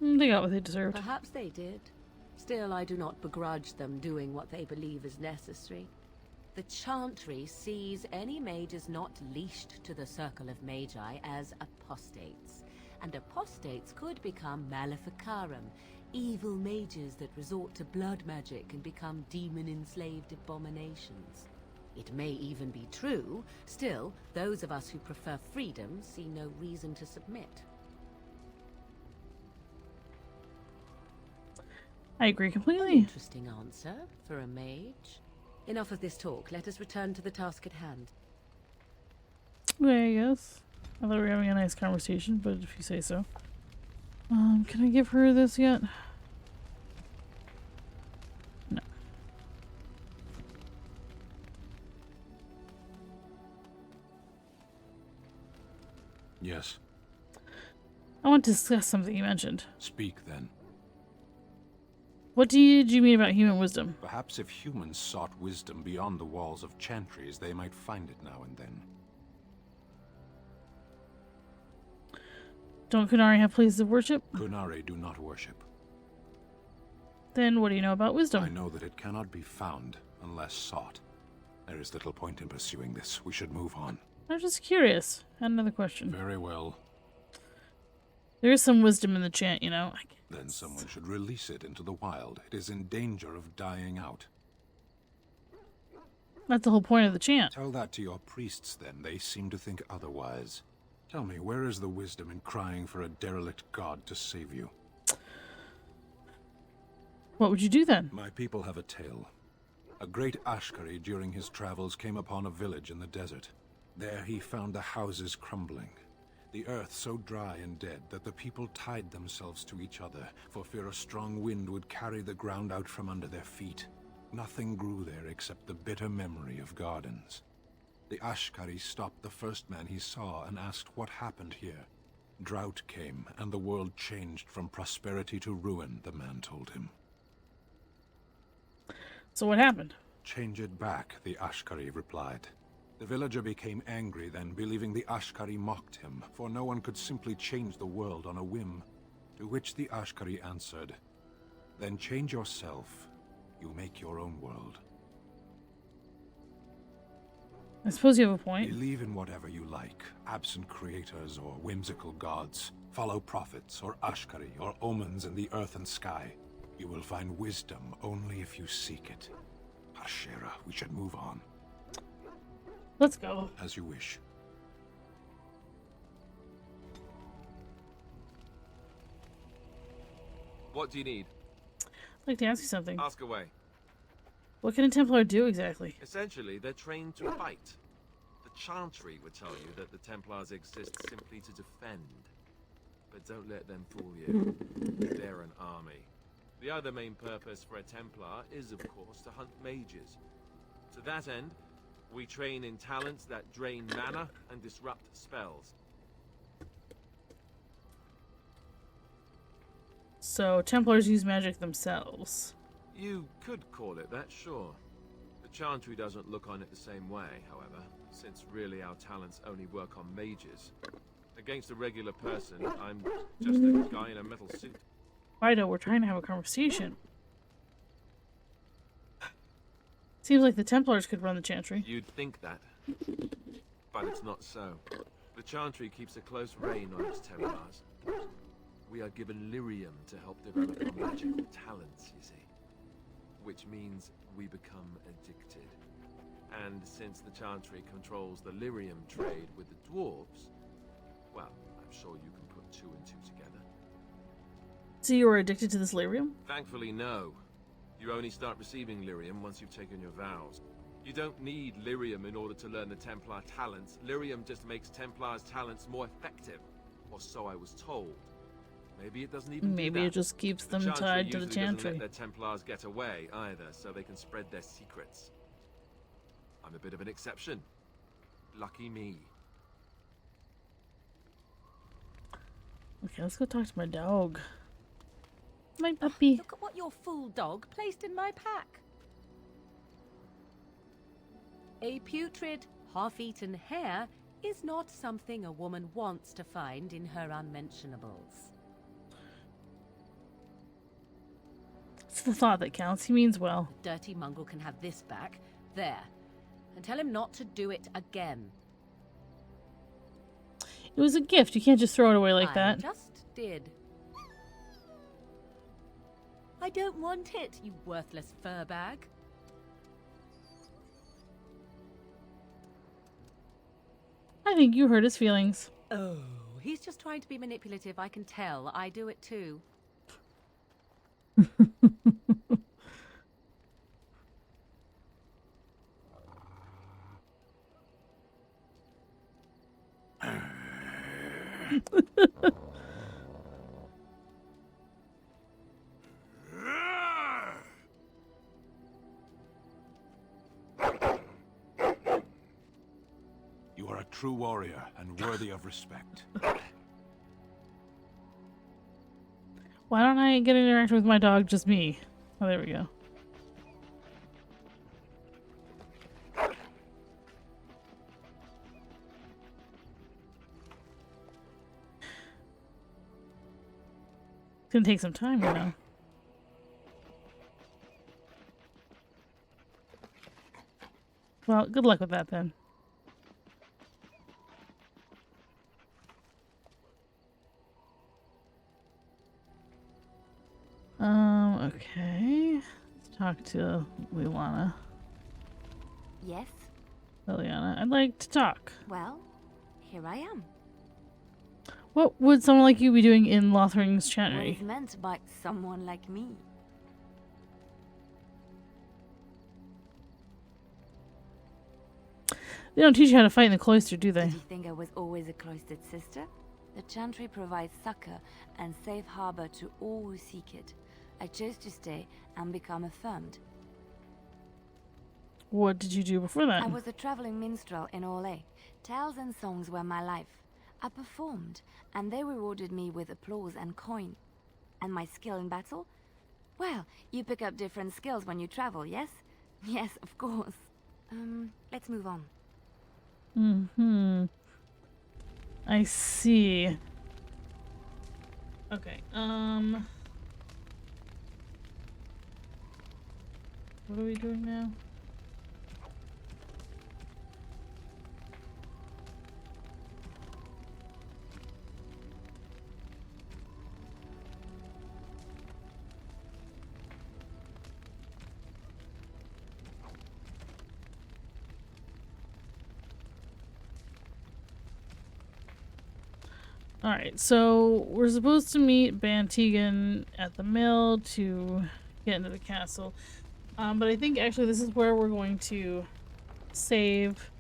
Speaker 1: They got what they deserved.
Speaker 13: Perhaps they did. Still, I do not begrudge them doing what they believe is necessary. The Chantry sees any mages not leashed to the Circle of Magi as apostates. And apostates could become maleficarum, evil mages that resort to blood magic and become demon-enslaved abominations. It may even be true. Still, those of us who prefer freedom see no reason to submit.
Speaker 1: I agree completely.
Speaker 13: An interesting answer for a mage. Enough of this talk. Let us return to the task at hand.
Speaker 1: Yeah, I guess. I thought we were having a nice conversation, but if you say so. Can I give her this yet? No.
Speaker 4: Yes.
Speaker 1: I want to discuss something you mentioned.
Speaker 4: Speak then.
Speaker 1: What did you mean about human wisdom?
Speaker 4: Perhaps if humans sought wisdom beyond the walls of chantries, they might find it now and then.
Speaker 1: Don't Kunari have places of worship?
Speaker 4: Kunari do not worship.
Speaker 1: Then what do you know about wisdom?
Speaker 4: I know that it cannot be found unless sought. There is little point in pursuing this. We should move on.
Speaker 1: I'm just curious. I had another question.
Speaker 4: Very well.
Speaker 1: There is some wisdom in the chant, you know.
Speaker 4: Then someone should release it into the wild. It is in danger of dying out.
Speaker 1: That's the whole point of the chant.
Speaker 4: Tell that to your priests, then. They seem to think otherwise. Tell me, where is the wisdom in crying for a derelict god to save you?
Speaker 1: What would you do then?
Speaker 4: My people have a tale. A great Ashkari during his travels came upon a village in the desert. There he found the houses crumbling. The earth so dry and dead that the people tied themselves to each other, for fear a strong wind would carry the ground out from under their feet. Nothing grew there except the bitter memory of gardens. The Ashkari stopped the first man he saw and asked what happened here. Drought came, and the world changed from prosperity to ruin, the man told him.
Speaker 1: So what happened?
Speaker 4: Change it back, the Ashkari replied. The villager became angry then, believing the Ashkari mocked him, for no one could simply change the world on a whim. To which the Ashkari answered, "Then change yourself. You make your own world."
Speaker 1: I suppose you have a point.
Speaker 4: Believe in whatever you like, absent creators or whimsical gods. Follow prophets or Ashkari or omens in the earth and sky. You will find wisdom only if you seek it. Harshera, we should move on.
Speaker 1: Let's go.
Speaker 4: As you wish.
Speaker 16: What do you need?
Speaker 1: I'd like to ask you something.
Speaker 16: Ask away.
Speaker 1: What can a Templar do exactly?
Speaker 16: Essentially, they're trained to fight. The Chantry would tell you that the Templars exist simply to defend. But don't let them fool you. They're an army. The other main purpose for a Templar is, of course, to hunt mages. To that end, we train in talents that drain mana and disrupt spells.
Speaker 1: So, Templars use magic themselves.
Speaker 16: You could call it that, sure. The Chantry doesn't look on it the same way, however, since really our talents only work on mages. Against a regular person, I'm just a guy in a metal suit.
Speaker 1: Fido, we're trying to have a conversation. Seems like the Templars could run the Chantry.
Speaker 16: You'd think that, but it's not so. The Chantry keeps a close rein on its Templars. We are given lyrium to help develop our magical talents, you see. Which means we become addicted. And since the Chantry controls the lyrium trade with the dwarves, well, I'm sure you can put two and two together.
Speaker 1: So you were addicted to this lyrium?
Speaker 16: Thankfully, no. You only start receiving lyrium once you've taken your vows. You don't need lyrium in order to learn the Templar talents. Lyrium just makes Templars' talents more effective. Or so I was told. Maybe it doesn't even
Speaker 1: Maybe it just keeps them tied to the
Speaker 16: Chantry
Speaker 1: Chantry.
Speaker 16: doesn't let their Templars get away either, so they can spread their secrets. I'm a bit of an exception. Lucky me.
Speaker 1: Okay, let's go talk to my dog. My puppy.
Speaker 13: Look at what your fool dog placed in my pack. A putrid, half-eaten hare is not something a woman wants to find in her unmentionables.
Speaker 1: It's the thought that counts. He means well.
Speaker 13: Dirty mongrel can have this back. There. And tell him not to do it again.
Speaker 1: It was a gift. You can't just throw it away like that.
Speaker 13: I just did. I don't want it, you worthless fur bag.
Speaker 1: I think you hurt his feelings.
Speaker 13: Oh, he's just trying to be manipulative. I can tell. I do it too.
Speaker 4: You are a true warrior and worthy of respect.
Speaker 1: Why don't I get to interact with my dog, just me? Oh, there we go. It's gonna take some time, you know. Well, good luck with that then. Okay. Let's talk to Liliana.
Speaker 6: Yes?
Speaker 1: Liliana, I'd like to talk.
Speaker 6: Well, here I am.
Speaker 1: What would someone like you be doing in Lothring's
Speaker 6: What
Speaker 1: Chantry?
Speaker 6: is meant by someone like me?
Speaker 1: They don't teach you how to fight in the cloister, do they?
Speaker 6: Did you think I was always a cloistered sister? The Chantry provides succor and safe harbor to all who seek it. I chose to stay and become affirmed.
Speaker 1: What did you do before that?
Speaker 6: I was a traveling minstrel in Orlais. Tales and songs were my life. I performed, and they rewarded me with applause and coin. And my skill in battle? Well, you pick up different skills when you travel, yes? Yes, of course. Let's move on.
Speaker 1: Mm-hmm. I see. Okay, what are we doing now? Alright, so we're supposed to meet Bantegan at the mill to get into the castle. But I think actually this is where we're going to save.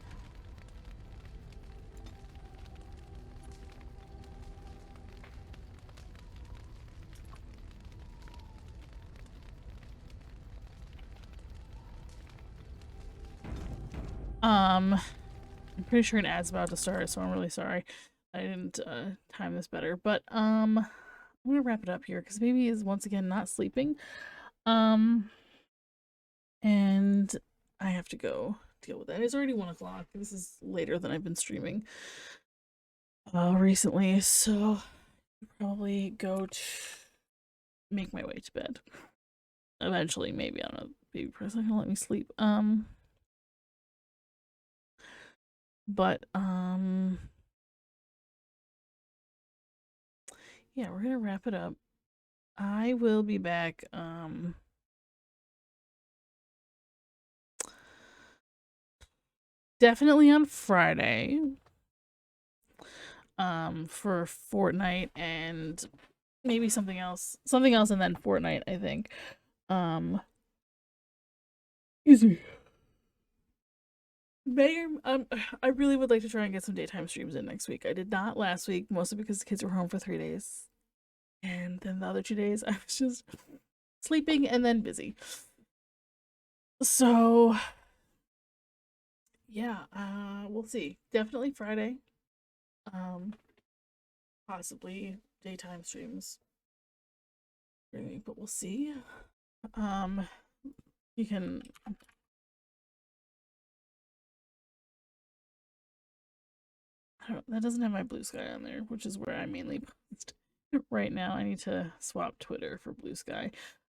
Speaker 1: I'm pretty sure an ad's about to start, so I'm really sorry. I didn't time this better, but I'm gonna wrap it up here because baby is once again not sleeping. And I have to go deal with that. It's already 1 o'clock. This is later than I've been streaming recently, so I'll probably go to make my way to bed. Eventually, maybe. I don't know. Baby person can let me sleep. But yeah, we're gonna wrap it up. I will be back definitely on Friday for Fortnite and maybe something else and then Fortnite, I think. Excuse me. I really would like to try and get some daytime streams in next week. I did not last week, mostly because the kids were home for 3 days. And then the other 2 days I was just sleeping and then busy. So yeah, we'll see. Definitely Friday. Possibly daytime streams. But we'll see. You can that doesn't have my Blue Sky on there, which is where I mainly post right now. I need to swap Twitter for Blue Sky.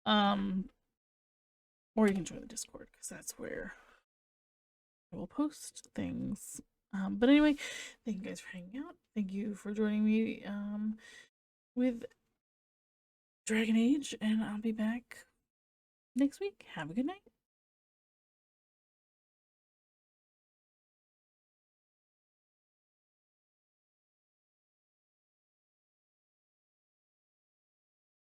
Speaker 1: Or you can join the Discord because that's where I will post things. But anyway, thank you guys for hanging out. Thank you for joining me with Dragon Age, and I'll be back next week. Have a good night.